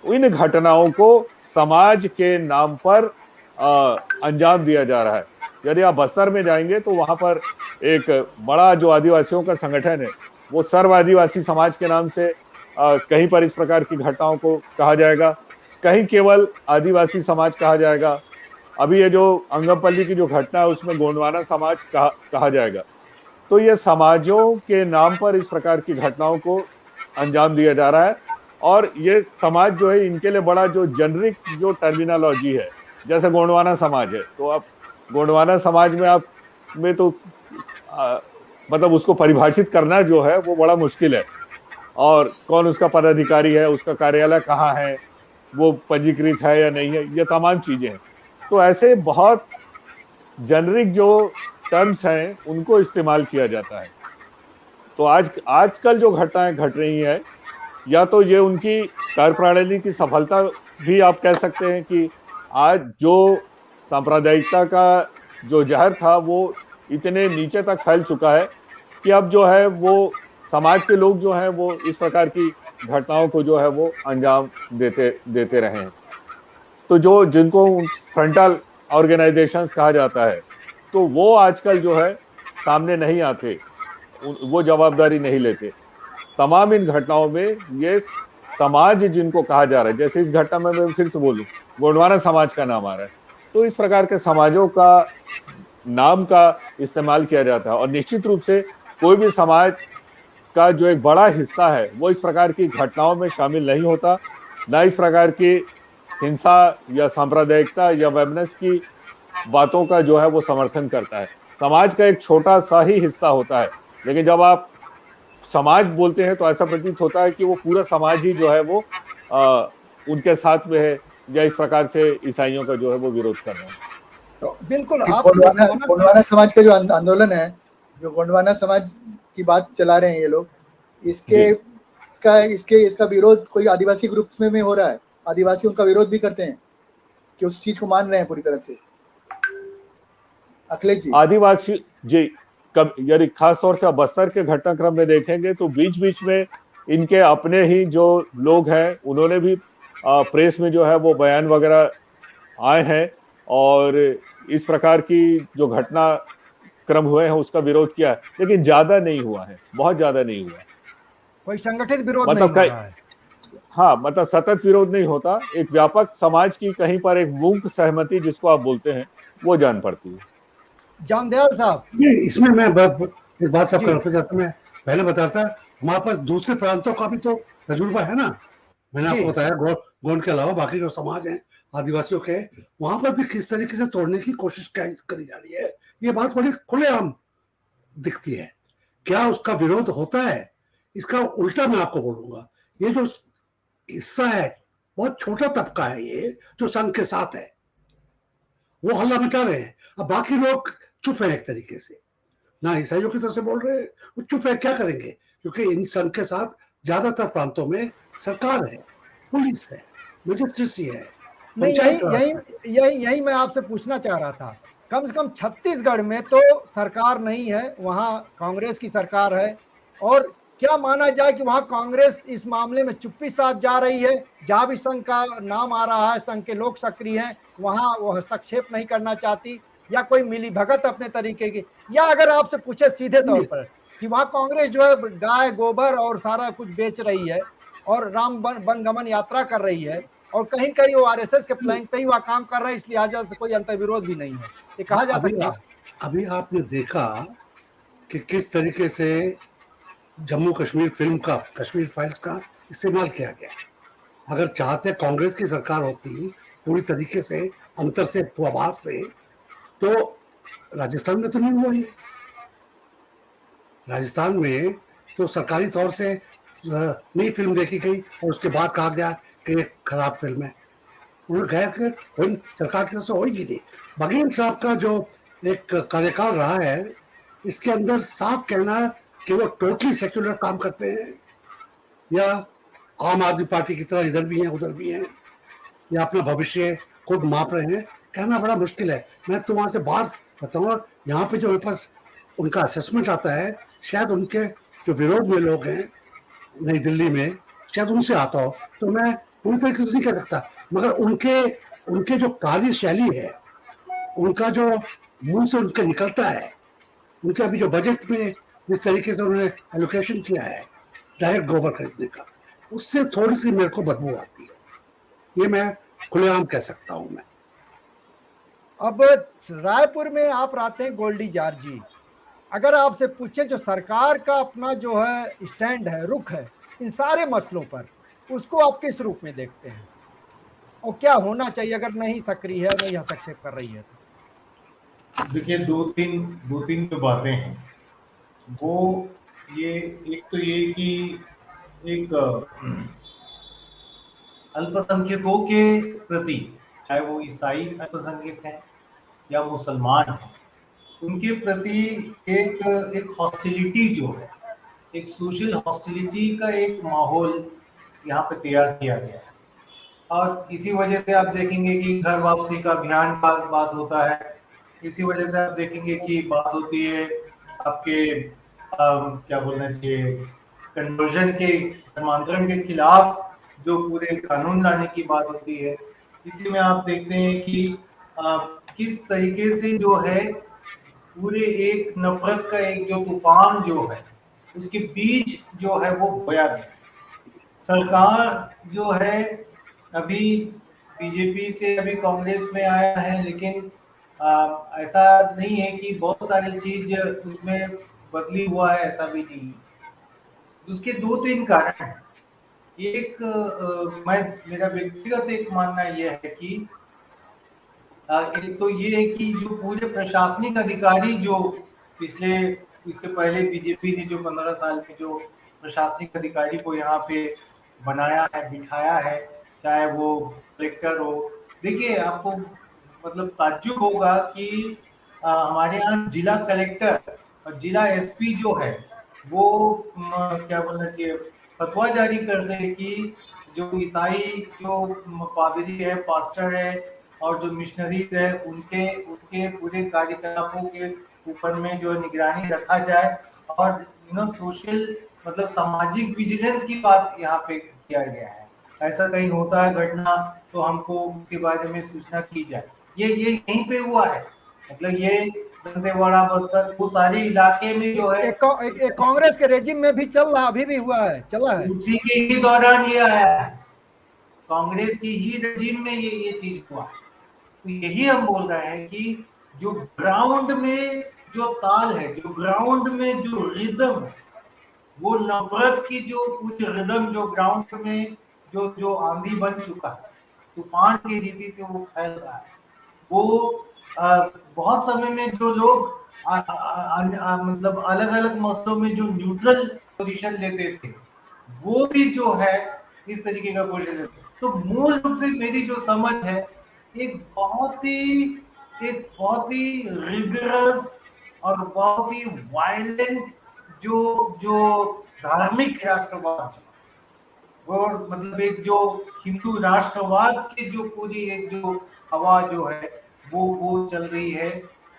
इन घटनाओं को समाज के नाम पर अंजाम दिया जा रहा है। यदि आप बस्तर में जाएंगे तो वहां पर एक बड़ा जो आदिवासियों का संगठन है, वो सर्व आदिवासी समाज के नाम से कहीं पर इस प्रकार की घटनाओं को कहा जाएगा, कहीं केवल आदिवासी समाज कहा जाएगा। अभी ये जो अंगमपल्ली की जो घटना है उसमें गोंडवाना समाज कहा जाएगा। तो ये समाजों के नाम पर इस प्रकार की घटनाओं को अंजाम दिया जा रहा है, और ये समाज जो है इनके लिए बड़ा जो जेनरिक जो टर्मिनोलॉजी है, जैसे गोंडवाना समाज है, तो आप गोंडवाना समाज में आप में तो मतलब उसको परिभाषित करना जो है वो बड़ा मुश्किल है, और कौन उसका पदाधिकारी है, उसका कार्यालय कहाँ है, वो पंजीकृत है या नहीं है, ये तमाम चीजें हैं। तो ऐसे बहुत जेनरिक जो टर्म्स हैं उनको इस्तेमाल किया जाता है। तो आजकल जो घटनाएं घट रही है, या तो ये उनकी कार्यप्रणाली की सफलता भी आप कह सकते हैं कि आज जो सांप्रदायिकता का जो जहर था वो इतने नीचे तक फैल चुका है कि अब जो है वो समाज के लोग जो हैं वो इस प्रकार की घटनाओं को जो है वो अंजाम देते रहे हैं। तो जो जिनको फ्रंटल ऑर्गेनाइजेशंस कहा जाता है, तो वो आजकल जो है सामने नहीं आते, वो जवाबदारी नहीं लेते। तमाम इन घटनाओं में ये समाज जिनको कहा जा रहा है, जैसे इस घटना में मैं फिर से बोलूं गोंडवाना समाज का नाम आ रहा है, तो इस प्रकार के समाजों का नाम का इस्तेमाल किया जाता है। और निश्चित रूप से कोई भी समाज का जो एक बड़ा हिस्सा है वो इस प्रकार की घटनाओं में शामिल नहीं होता, ना इस प्रकार की हिंसा या सांप्रदायिकता या वैमनस की बातों का जो है वो समर्थन करता है। समाज का एक छोटा सा ही हिस्सा होता है, लेकिन जब आप समाज बोलते हैं तो ऐसा प्रतीत होता है कि वो पूरा समाज ही जो है वो उनके साथ में है, या इस प्रकार से ईसाइयों का जो है वो विरोध कर रहे हैं। तो बिल्कुल गोंडवाना समाज का जो आंदोलन है, जो गोंडवाना समाज की बात चला रहे हैं ये लोग, इसका विरोध कोई आदिवासी ग्रुप्स में हो रहा है? आदिवासी उनका विरोध भी करते हैं कि उस चीज को मान रहे हैं पूरी तरह से? अखिलेश जी, आदिवासी जी कब यदि खास तौर से बस्तर के घटनाक्रम में देखेंगे तो बीच बीच में इनके अपने ही जो लोग हैं उन्होंने भी प्रेस में जो है वो बयान वगैरह आए हैं, और इस प्रकार की जो घटना क्रम हुए हैं उसका विरोध किया है, लेकिन ज्यादा नहीं हुआ है, बहुत ज्यादा नहीं हुआ है। कोई संगठित विरोध नहीं हो रहा है। हाँ, मतलब सतत विरोध नहीं होता, एक व्यापक समाज की कहीं पर एक मूक सहमति जिसको आप बोलते हैं वो जान पड़ती है। जानदयाल साहब, इसमें मैं एक बात सब जी। करते जाते मैं पहले बताता, हमारे पास दूसरे प्रांतों का भी तो तजुर्बा है ना। मैंने जी। आपको बताया गोंड के अलावा बाकी जो समाज हैं आदिवासियों के, वहां पर भी किस तरीके से तोड़ने की कोशिश करी जा रही है, ये बात बड़ी खुलेआम दिखती है। क्या उसका विरोध होता है? इसका उल्टा मैं आपको बोलूंगा, ये जो हिस्सा है बहुत छोटा तबका है ये जो संघ के साथ है, वो हल्ला मचा रहे हैं। अब बाकी लोग चुप है, एक तरीके से ना ईसाइयों की तरफ से बोल रहे हैं, वो चुप है, क्या करेंगे, क्योंकि इन संघ के साथ ज्यादातर प्रांतों में सरकार है, पुलिस है, मजिस्ट्रेसी है, नहीं, यही पंचायत राज यही है। यही यही मैं आपसे पूछना चाह रहा था। कम से कम छत्तीसगढ़ में तो सरकार नहीं है, वहाँ कांग्रेस की सरकार है। और क्या माना जाए कि वहाँ कांग्रेस इस मामले में चुप्पी साध जा रही है? जहाँ भी संघ का नाम आ रहा है, संघ के लोग सक्रिय हैं, वहाँ वो हस्तक्षेप नहीं करना चाहती, या कोई मिली भगत अपने तरीके की? या अगर आपसे पूछे सीधे तौर पर कि वहाँ कांग्रेस जो है गाय गोबर और सारा कुछ बेच रही है और राम वनगमन यात्रा कर रही है, और कहीं कहीं वो आरएसएस के प्लान पे ही वह काम कर रहा है, इसलिए आज से कोई अंतर्विरोध भी नहीं है, ये कहा जा सकता है? अभी आपने देखा कि किस तरीके से जम्मू कश्मीर फिल्म का, कश्मीर फाइल्स का इस्तेमाल किया गया। अगर चाहते कांग्रेस की सरकार होती पूरी तरीके से अंतर से बाहर से, तो राजस्थान में तो नहीं हुआ ये। राजस्थान में तो सरकारी तौर से नई फिल्म देखी गई और उसके बाद कहा गया कि एक खराब फिल्म है। उन्होंने कहा कि फिल्म सरकार की तरफ से होगी नहीं। बघेल साहब का जो एक कार्यकाल रहा है, इसके अंदर साफ कहना कि वो टोटली सेक्युलर काम करते हैं, या आम आदमी पार्टी की तरह इधर भी हैं उधर भी हैं, या अपना भविष्य खुद माप रहे हैं, कहना बड़ा मुश्किल है। मैं तो वहां से बाहर बताऊंगा, यहाँ पे जो मेरे पास उनका असेसमेंट आता है, शायद उनके जो विरोध में लोग हैं नई दिल्ली में, शायद उनसे आता हो, तो मैं पूरी तरीके से नहीं कह सकता, मगर उनके उनके जो कार्यशैली है, उनका जो मुंह से उनके निकलता है, उनके अभी जो बजट में जिस तरीके से उन्होंने एलोकेशन किया है डायरेक्ट गोबर खरीदने का, उससे थोड़ी सी मेरे को बदबू आती है, ये मैं खुलेआम कह सकता हूं मैं। अब रायपुर में आप रहते हैं, गोल्डी जार जी, अगर आपसे पूछे जो सरकार का अपना जो है स्टैंड है, रुख है इन सारे मसलों पर, उसको आप किस रूप में देखते हैं, और क्या होना चाहिए अगर नहीं सक्रिय है, नहीं हस्तक्षेप कर रही है तो? देखिए, दो तीन जो बातें हैं वो, ये एक तो ये कि एक अल्पसंख्यकों के प्रति, चाहे वो ईसाई अल्पसंख्यक हैं या मुसलमान हैं, उनके प्रति एक एक हॉस्टिलिटी जो है, एक सोशल हॉस्टिलिटी का एक माहौल यहाँ पे तैयार किया गया है। और इसी वजह से आप देखेंगे कि घर वापसी का अभियान का बात होता है। इसी वजह से आप देखेंगे कि बात होती है आपके क्या बोलना चाहिए, कन्वर्जन के, धर्मांतरण के खिलाफ जो पूरे कानून लाने की बात होती है। इसी में आप देखते हैं कि किस तरीके से जो है पूरे एक नफरत का एक जो तूफान जो है, उसके बीज जो है वो बोया गया। सरकार जो है अभी बीजेपी से अभी कांग्रेस में आया है, लेकिन ऐसा नहीं है कि बहुत सारी चीज उसमें बदली हुआ है, ऐसा भी नहीं है। उसके दो तीन कारण हैं। एक मेरा व्यक्तिगत एक मानना यह है कि एक तो ये है कि जो पूरे प्रशासनिक अधिकारी जो इसके पहले बीजेपी ने जो 15 साल में जो प्रशासनिक अधिकारी को यहाँ पे बनाया है, बिठाया है, चाहे वो कलेक्टर हो। देखिए, आपको मतलब ताज्जुब होगा कि हमारे यहाँ जिला कलेक्टर और जिला एसपी जो है वो क्या बोलना चाहिए, फतवा जारी करते हैं कि जो ईसाई जो पादरी है, पास्टर है और जो मिशनरीज है, उनके उनके पूरे कार्यकलापों के ऊपर में जो निगरानी रखा जाए, और सोशल मतलब सामाजिक विजिलेंस की बात यहाँ पे किया गया है। ऐसा कहीं होता है घटना तो हमको उसके बारे में सूचना की जाए। ये यहीं पे हुआ है, मतलब ये दंतेवाड़ा, बस्तर, वो सारे इलाके में जो है कांग्रेस के रेजिम में भी चल रहा, अभी भी हुआ है, चला है, उसी के ही दौरान ये आया है, कांग्रेस की ही रेजिम में ये चीज हुआ है। तो यही हम बोल रहे हैं कि जो ग्राउंड में जो ताल है, जो ग्राउंड में जो रिदम है, वो नफरत की जो कुछ रिदम जो ग्राउंड में जो जो आंधी बन चुका है, तूफान की रीति से वो फैल रहा है। वो बहुत समय में जो लोग मतलब अलग अलग मसलों में जो न्यूट्रल पोजीशन लेते थे, वो भी जो है इस तरीके का पोजीशन लेते। तो मूल रूप से मेरी जो समझ है, एक बहुत ही रिगरस और बहुत ही वायलेंट जो जो धार्मिक राष्ट्रवाद, और मतलब एक जो हिंदू राष्ट्रवाद की जो पूरी एक जो हवा जो है वो चल रही है,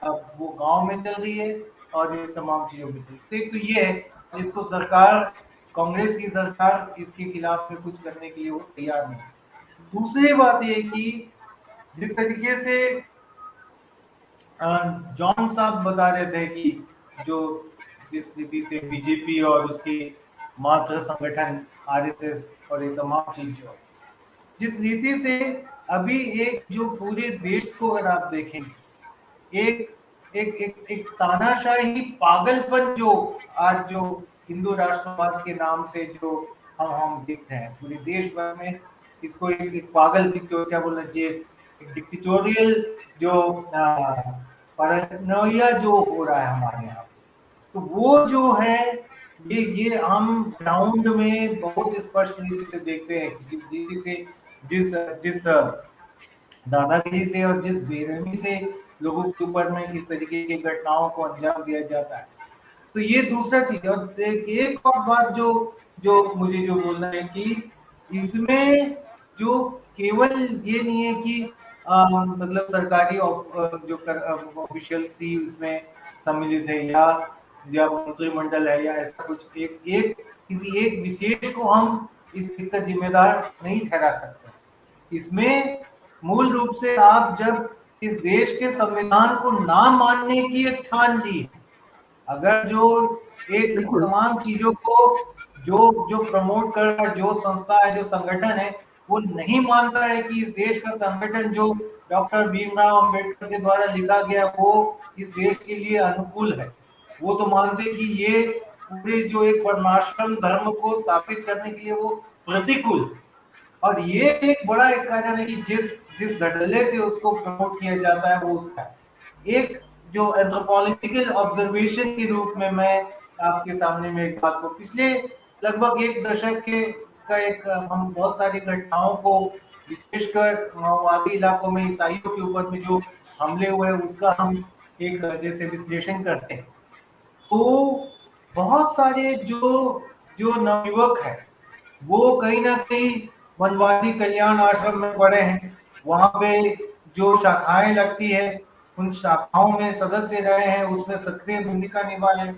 अब वो गांव में चल रही है और ये तमाम चीजों में चल रही है। तो ये है जिसको सरकार, कांग्रेस की सरकार इसके खिलाफ में कुछ करने के लिए वो तैयार नहीं। दूसरी बात ये कि जिस तरीके से जॉन साहब बता रहे थे कि जो जिस रीति से बीजेपी और उसके मात्र संगठन आरएसएस और ये तमाम चीज जो जिस रीति से अभी एक जो पूरे देश को अगर आप देखेंगे, एक एक एक एक तानाशाही पागलपन जो आज जो हिंदू राष्ट्रवाद के नाम से जो हम देख रहे हैं पूरे देश भर में, इसको एक पागल क्या बोलना चाहिए, एक डिक्टेटोरियल जो पैरानोया जो हो रहा है हमारे यहाँ, तो वो जो है ये हम ग्राउंड में बहुत स्पष्ट रीति से देखते हैं कि जिस रीति से जिस जिस दादागिरी से और जिस बेरहमी से लोगों के ऊपर में इस तरीके की घटनाओं को अंजाम दिया जाता है। तो ये दूसरा चीज है। और एक और बात जो जो मुझे जो बोलना है कि इसमें जो केवल ये नहीं है कि मतलब सरकारी जो ऑफिशियल्स ही उसमें सम्मिलित है या मंत्रिमंडल है या ऐसा कुछ एक किसी एक विशेष को हम इसका जिम्मेदार नहीं ठहरा सकते। इसमें मूल रूप से आप जब इस देश के संविधान को ना मानने की एक ठान ली, अगर जो एक इस तमाम चीजों को जो जो प्रमोट कर रहा है, जो संस्था है, जो संगठन है, वो नहीं मानता है कि इस देश का संगठन जो डॉक्टर भीमराव अंबेडकर के द्वारा लिखा गया वो इस देश के लिए अनुकूल है, वो तो मानते कि ये पूरे जो एक वर्णाश्रम धर्म को स्थापित करने के लिए वो प्रतिकूल। और ये एक बड़ा एक कारण है कि जिस जिस धड़ल्ले से उसको प्रमोट किया जाता है वो उसका एक जो एंथ्रोपोलॉजिकल ऑब्जर्वेशन के रूप में मैं आपके सामने में एक बात को पिछले लगभग एक दशक के का एक हम बहुत सारी घटनाओं को विशेषकर माओवादी इलाकों में ईसाइयों के ऊपर में जो हमले हुए उसका हम एक जैसे विश्लेषण करते हैं, तो बहुत सारे जो जो नवयुवक है वो कहीं ना कहीं वनवासी कल्याण आश्रम में पड़े हैं, वहां पे जो शाखाएं लगती है उन शाखाओं में सदस्य रहे हैं, उसमें सक्रिय भूमिका निभाए,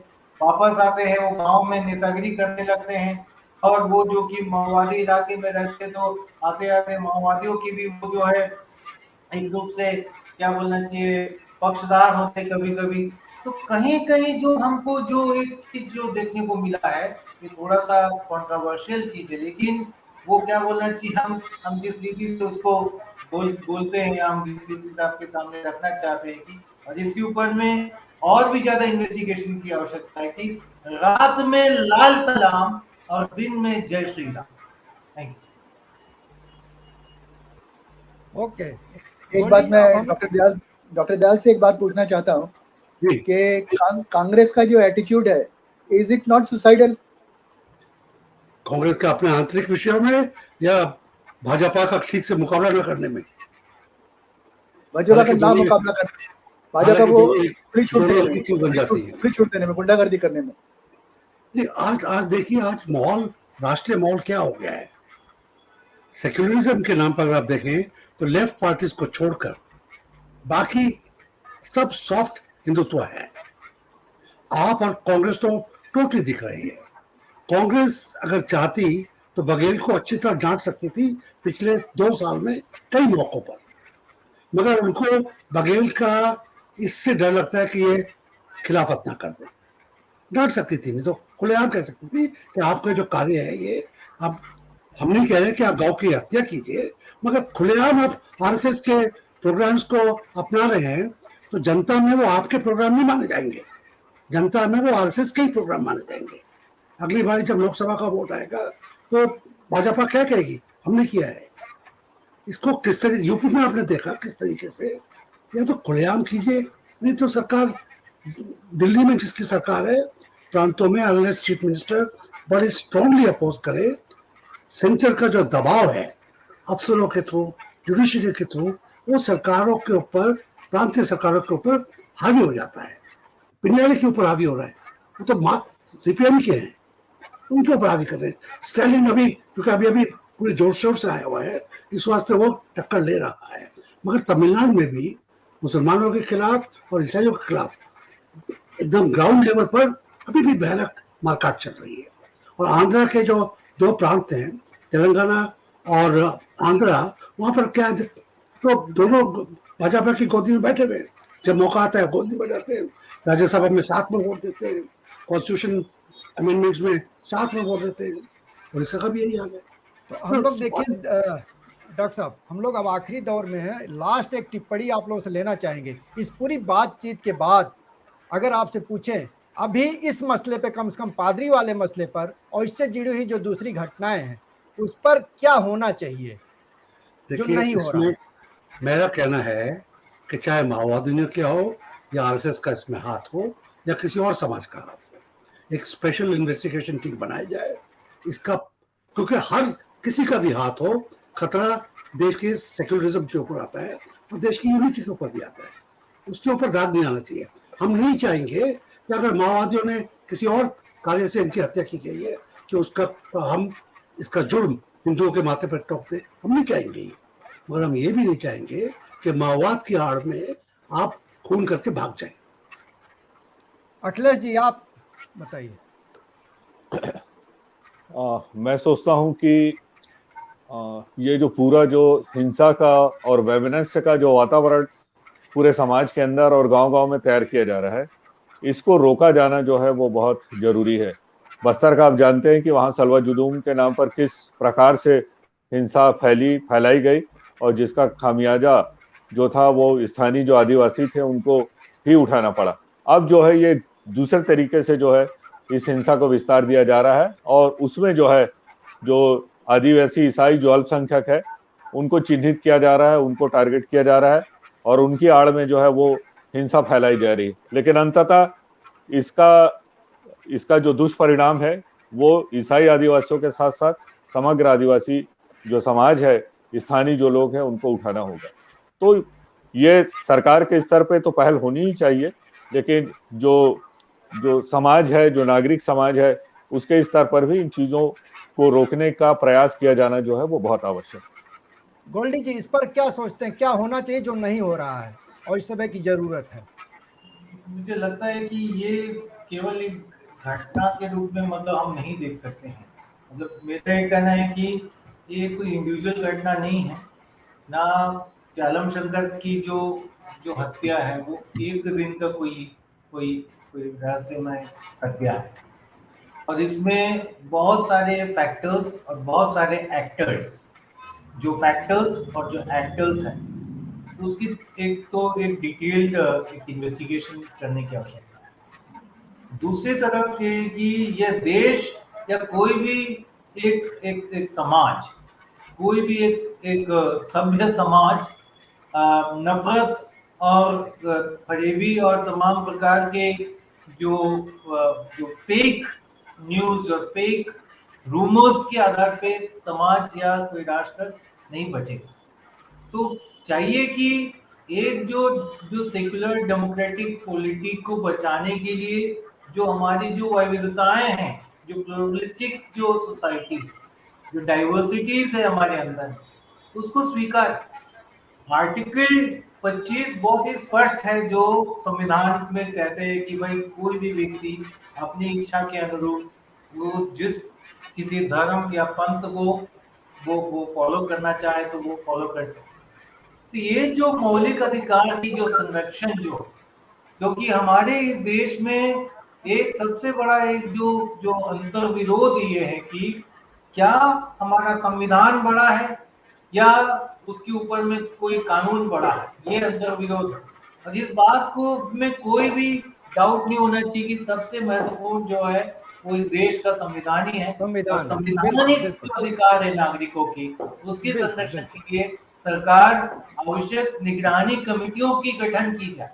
वापस आते हैं वो गांव में नेतागिरी करने लगते हैं। और वो जो कि माओवादी इलाके में रहते तो आते आते माओवादियों की भी वो जो है एक रूप से क्या बोलना चाहिए पक्षधार होते कभी कभी। तो कहीं कहीं जो हमको जो एक चीज जो देखने को मिला है, ये थोड़ा सा कॉन्ट्रोवर्शियल चीज है, लेकिन वो क्या बोलना चाहिए हम जिस रीति से उसको बोलते हैं या हम जिस रीति से आपके सामने रखना चाहते हैं कि और इसके ऊपर में और भी ज्यादा इन्वेस्टिगेशन की आवश्यकता है कि रात में लाल सलाम और दिन में जय Shri Ram. Thank you. Okay, एक बात मैं डॉक्टर दयाल से एक बात पूछना चाहता हूँ कि कांग्रेस का जो एटीट्यूड है, is it not suicidal? Congress का अपने आंतरिक विषयों में या भाजपा का ठीक से मुकाबला न करने में? भाजपा का ना मुकाबला करने में, भाजपा को फ्री छूट देने में, गुंडागर्दी करने में। आज देखिए, आज माहौल, राष्ट्रीय माहौल क्या हो गया है। सेक्युलरिज्म के नाम पर अगर आप देखें तो लेफ्ट पार्टीज को छोड़कर बाकी सब सॉफ्ट हिंदुत्व है। आप और कांग्रेस तो टोटली दिख रही है। कांग्रेस अगर चाहती तो बघेल को अच्छी तरह डांट सकती थी पिछले 2 साल में कई मौकों पर, मगर उनको बघेल का इससे डर लगता है कि ये खिलाफत ना कर दे। डांट सकती थी, नहीं तो खुलेआम कह सकती थी कि आपका जो कार्य है ये, आप हम नहीं कह रहे कि आप गांव की हत्या कीजिए, मगर खुलेआम आप आरएसएस के प्रोग्राम्स को अपना रहे हैं तो जनता में वो आपके प्रोग्राम नहीं माने जाएंगे, जनता में वो आरएसएस के ही प्रोग्राम माने जाएंगे। अगली बार जब लोकसभा का वोट आएगा तो भाजपा क्या कहेगी, हमने किया है। इसको किस तरीके, यूपी में आपने देखा किस तरीके से, या तो खुलेआम कीजिए, नहीं तो सरकार, दिल्ली में जिसकी सरकार है, प्रांतों में अनलेस चीफ मिनिस्टर बड़े स्ट्रांगली अपोज करे, सेंटर का जो दबाव है अफसरों के थ्रू, जुडिशरी के थ्रू, वो सरकारों के ऊपर, प्रांतीय सरकारों के ऊपर हावी हो जाता है। पिंडाली के ऊपर हावी हो रहा है, वो तो सीपीएम के हैं, उनके ऊपर हावी कर रहे हैं। स्टालिन अभी, क्योंकि अभी अभी पूरे जोर शोर से आया हुआ है, इस वास्ते वो टक्कर ले रहा है। मगर तमिलनाडु में भी मुसलमानों के खिलाफ और ईसाइयों के खिलाफ एकदम ग्राउंड लेवल पर अभी भी भयानक मारकाट चल रही है। और आंध्रा के जो दो प्रांत हैं, तेलंगाना और आंध्रा, वहां पर क्या, तो दोनों भाजपा की गोदी में बैठे हुए, जब मौका आता है गोदी में बैठाते हैं, राज्यसभा में साथ में वोट देते हैं, कॉन्स्टिट्यूशन अमेंडमेंट्स में साथ में वोट देते हैं, और इसका भी यही हाल है। तो हम लोग देखिए डॉक्टर साहब, हम लोग अब आखिरी दौर में हैं। लास्ट एक टिप्पणी आप लोगों से लेना चाहेंगे इस पूरी बातचीत के बाद। अगर आपसे पूछें अभी इस मसले पे, कम से कम पादरी वाले मसले पर और इससे जुड़ी हुई जो दूसरी घटनाएं हैं, उस पर क्या होना चाहिए जो नहीं हो रहा? मेरा कहना है कि चाहे माओवादियों क्या हो या आरएसएस का इसमें हाथ हो या किसी और समाज का हाथ हो, एक स्पेशल इन्वेस्टिगेशन टीम बनाई जाए इसका, क्योंकि हर किसी का भी हाथ हो, खतरा देश के सेक्युलरिज्म के ऊपर आता है और देश की यूनिटी के ऊपर भी आता है, उसके ऊपर दाग नहीं आना चाहिए। हम नहीं चाहेंगे कि अगर माओवादियों ने किसी और कार्य से इनकी हत्या की गई है कि उसका हम इसका जुर्म हिंदुओं के माथे पर टोक दे, हम नहीं चाहेंगे ये। मगर हम ये भी नहीं चाहेंगे कि माओवाद की आड़ में आप खून करके भाग जाएं। अखिलेश जी आप बताइए। मैं सोचता हूं कि ये जो पूरा जो हिंसा का और वैमनस्य का जो वातावरण पूरे समाज के अंदर और गांव-गांव में तैयार किया जा रहा है, इसको रोका जाना जो है वो बहुत जरूरी है। बस्तर का आप जानते हैं कि वहां सलवा जुलूम के नाम पर किस प्रकार से हिंसा फैलाई गई और जिसका खामियाजा जो था वो स्थानीय जो आदिवासी थे उनको ही उठाना पड़ा। अब जो है ये दूसरे तरीके से जो है इस हिंसा को विस्तार दिया जा रहा है और उसमें जो है जो आदिवासी ईसाई जो अल्पसंख्यक है उनको चिन्हित किया जा रहा है, उनको टारगेट किया जा रहा है और उनकी आड़ में जो है वो हिंसा फैलाई जा रही है। लेकिन अंततः इसका जो दुष्परिणाम है वो ईसाई आदिवासियों के साथ साथ समग्र आदिवासी जो समाज है, स्थानीय जो लोग हैं उनको उठाना होगा। तो ये सरकार के स्तर पे तो पहल होनी ही चाहिए, लेकिन जो समाज है, जो नागरिक समाज है, उसके स्तर पर भी इन चीजों को रोकने का प्रयास किया जाना जो है वो बहुत आवश्यक है। गोल्डी जी इस पर क्या सोचते हैं, क्या होना चाहिए जो नहीं हो रहा है और इस समय की जरूरत है? मुझे लगता है कि ये केवल एक घटना के रूप में मतलब हम नहीं देख सकते हैं। मतलब मेरा ये कहना है कि ये कोई इंडिविजुअल घटना नहीं है, ना जालम शंकर की जो हत्या है वो एक दिन का कोई रहस्यमय हत्या है, और इसमें बहुत सारे फैक्टर्स और बहुत सारे एक्टर्स, जो फैक्टर्स और जो एक्टर्स हैं, तो उसकी एक डिटेल्ड एक इन्वेस्टिगेशन करने की आवश्यकता है। दूसरी तरफ ये कि यह देश या कोई भी एक समाज, कोई भी एक सभ्य समाज नफरत और फरेबी और तमाम प्रकार के जो फेक न्यूज और फेक रूमर्स के आधार पे समाज या कोई राष्ट्र नहीं बचेगा। तो चाहिए कि एक जो सेक्युलर डेमोक्रेटिक पॉलिटी को बचाने के लिए जो हमारी जो विविधताएं हैं, जो प्लूरलिस्टिक जो सोसाइटी, जो डाइवर्सिटीज है हमारे अंदर, उसको स्वीकार। आर्टिकल 25 बहुत ही स्पष्ट है जो संविधान में कहते हैं कि भाई कोई भी व्यक्ति अपनी इच्छा के अनुरूप वो जिस किसी धर्म या पंथ को वो फॉलो करना चाहे तो वो फॉलो कर सकते। तो ये जो मौलिक अधिकार की जो संरक्षण क्योंकि हमारे इस देश में एक सबसे बड़ा एक जो अंतर्विरोध ये है कि क्या हमारा संविधान बड़ा है या उसके ऊपर में कोई कानून बड़ा है, ये अंतर्विरोध है। और इस बात को में कोई भी डाउट नहीं होना चाहिए कि सबसे महत्वपूर्ण जो है वो इस देश का संविधान ही है, और संविधान है। संवैधानिक बिल्कुल जो अधिकार है नागरिकों की उसके बिल्कुल संरक्षण बिल्कुल के लिए सरकार आवश्यक निगरानी कमेटियों की गठन की जाए।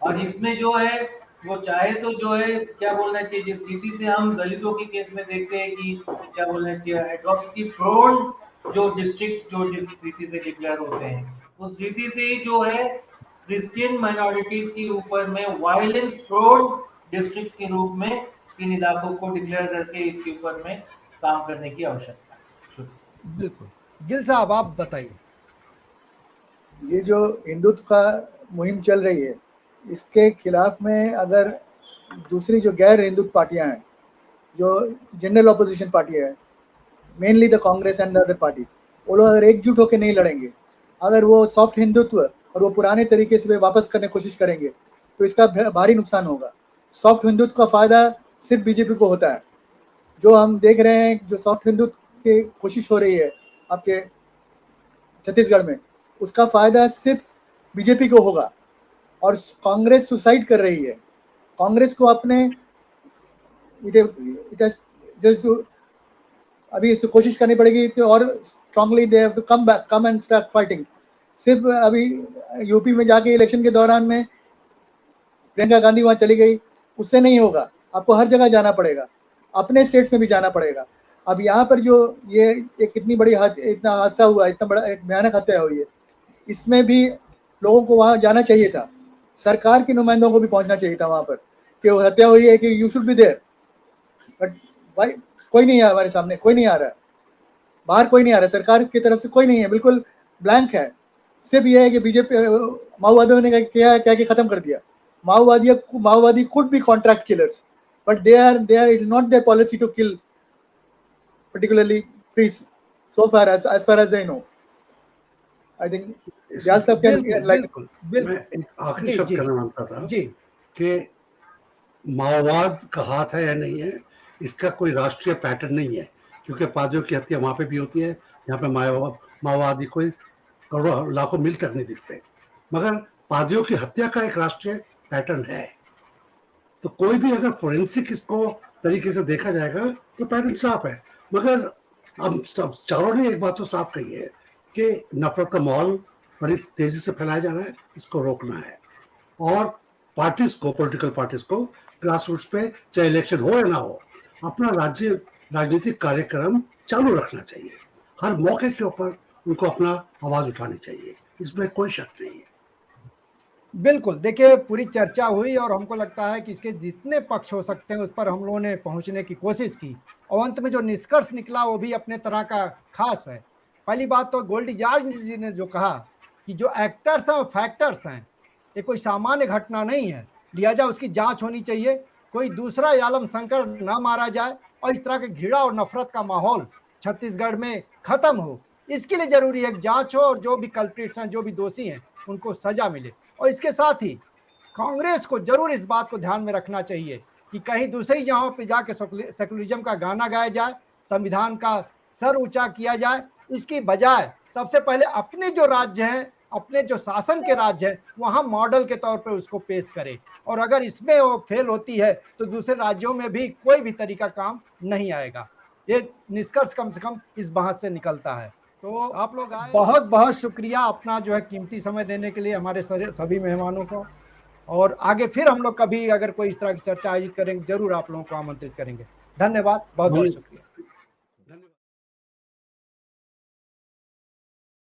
और इसमें जो है वो चाहे तो जो है क्या बोलना चाहिए, जिस रीति से हम दलितों के केस में देखते हैं कि क्या बोलना चाहिए एट्रोसिटी प्रोन जो डिस्ट्रिक्ट जो जिस रीति से डिक्लेयर होते हैं उस रीति से ही जो है क्रिश्चियन माइनॉरिटीज के ऊपर में वायलेंस प्रोन डिस्ट्रिक्ट के रूप में इन इलाकों को डिक्लेयर करके इसके ऊपर में काम करने की आवश्यकता है। शुक्रिया। बिल्कुल। गिल साहब आप बताइए। ये जो हिंदुत्व का मुहिम चल रही है इसके खिलाफ में अगर दूसरी जो गैर हिंदुत्व पार्टियां हैं, जो जनरल अपोजिशन पार्टी है, mainly the Congress and other parties, वो लोग अगर एकजुट होकर नहीं लड़ेंगे, अगर वो सॉफ्ट हिंदुत्व और वो पुराने तरीके से वापस करने की कोशिश करेंगे तो इसका भारी नुकसान होगा। सॉफ्ट हिंदुत्व का फायदा सिर्फ बीजेपी को होता है। जो हम देख रहे हैं जो सॉफ्ट हिंदुत्व की कोशिश हो रही है आपके छत्तीसगढ़ में, उसका फायदा सिर्फ बीजेपी को होगा। और कांग्रेस सुसाइड कर रही है। कांग्रेस को अपने अभी इसको कोशिश करनी पड़ेगी कि और strongly they have to come and start fighting. सिर्फ अभी यूपी में जाके इलेक्शन के दौरान में प्रियंका गांधी वहां चली गई, उससे नहीं होगा। आपको हर जगह जाना पड़ेगा, अपने स्टेट्स में भी जाना पड़ेगा। अब यहाँ पर जो ये एक इतनी बड़ी इतना हादसा हुआ, इतना बड़ा एक भयानक हत्या हुई है, इसमें भी लोगों को वहाँ जाना चाहिए था। सरकार के नुमाइंदों को भी पहुंचना चाहिए था वहाँ पर कि वो हत्या हुई है कि you should be there. But भाई कोई नहीं है हमारे सामने, कोई नहीं आ रहा है, बाहर कोई नहीं आ रहा है, सरकार की तरफ से कोई नहीं है, बिल्कुल ब्लैंक है। सिर्फ ये है कि बीजेपी माओवादियों ने क्या कि खत्म कर दिया। माओवादी could be contract killers but they are it is not their policy to kill particularly priests so far as I know. I think Jal sab can like बिल्कुल बिल्कुल। मैं एक आखिरी जी शब्द जी कहना मानता था जी कि माओवाद का हाथ है या नहीं है, इसका कोई राष्ट्रीय पैटर्न नहीं है, क्योंकि पादरियों की हत्या वहाँ पे भी होती है जहाँ पे माओवादी कोई करोड़ों लाखों मील तक नहीं दिखते, मगर पादरियों की हत्या का एक राष्ट्रीय पैटर्न है। तो कोई भी अगर फोरेंसिक इसको तरीके से देखा जाएगा तो पैटर्न साफ है। मगर अब सब चारों ने एक बात तो साफ कही है कि नफरत का माहौल बड़ी तेजी से फैलाया जा रहा है, इसको रोकना है। और पार्टीज को, पॉलिटिकल पार्टीज को ग्रास रूट्स पे चाहे इलेक्शन हो या ना हो, अपना राजनीतिक कार्यक्रम चालू रखना चाहिए। हर मौके के ऊपर उनको अपना आवाज उठानी चाहिए, इसमें कोई शक नहीं है। बिल्कुल। देखिए पूरी चर्चा हुई और हमको लगता है कि इसके जितने पक्ष हो सकते हैं उस पर हम लोगों ने पहुंचने की कोशिश की, और अंत में जो निष्कर्ष निकला वो भी अपने तरह का खास है। पहली बात तो गोल्डी जॉर्ज जी ने जो कहा कि जो एक्टर्स हैं और फैक्टर्स हैं, ये कोई सामान्य घटना नहीं है, लिहाजा उसकी जांच होनी चाहिए, कोई दूसरा आलम शंकर ना मारा जाए और इस तरह के घृणा और नफरत का माहौल छत्तीसगढ़ में खत्म हो। इसके लिए जरूरी है जांच हो और जो भी कल्प्रिट्स हैं, जो भी दोषी हैं, उनको सजा मिले। और इसके साथ ही कांग्रेस को जरूर इस बात को ध्यान में रखना चाहिए कि कहीं दूसरी जगहों पे जाके सेकुलरिज्म का गाना गाया जाए, संविधान का सर ऊंचा किया जाए, इसकी बजाय सबसे पहले अपने जो राज्य हैं, अपने जो शासन के राज्य हैं, वहां मॉडल के तौर पर उसको पेश करे। और अगर इसमें वो फेल होती है तो दूसरे राज्यों में भी कोई भी तरीका काम नहीं आएगा। ये निष्कर्ष कम से कम इस बहस से निकलता है। तो आप लोग आए, बहुत बहुत शुक्रिया अपना जो है कीमती समय देने के लिए हमारे सभी मेहमानों को। और आगे फिर हम लोग कभी अगर कोई इस तरह की चर्चा आयोजित करेंगे जरूर आप लोगों को आमंत्रित करेंगे। धन्यवाद, बहुत बहुत शुक्रिया।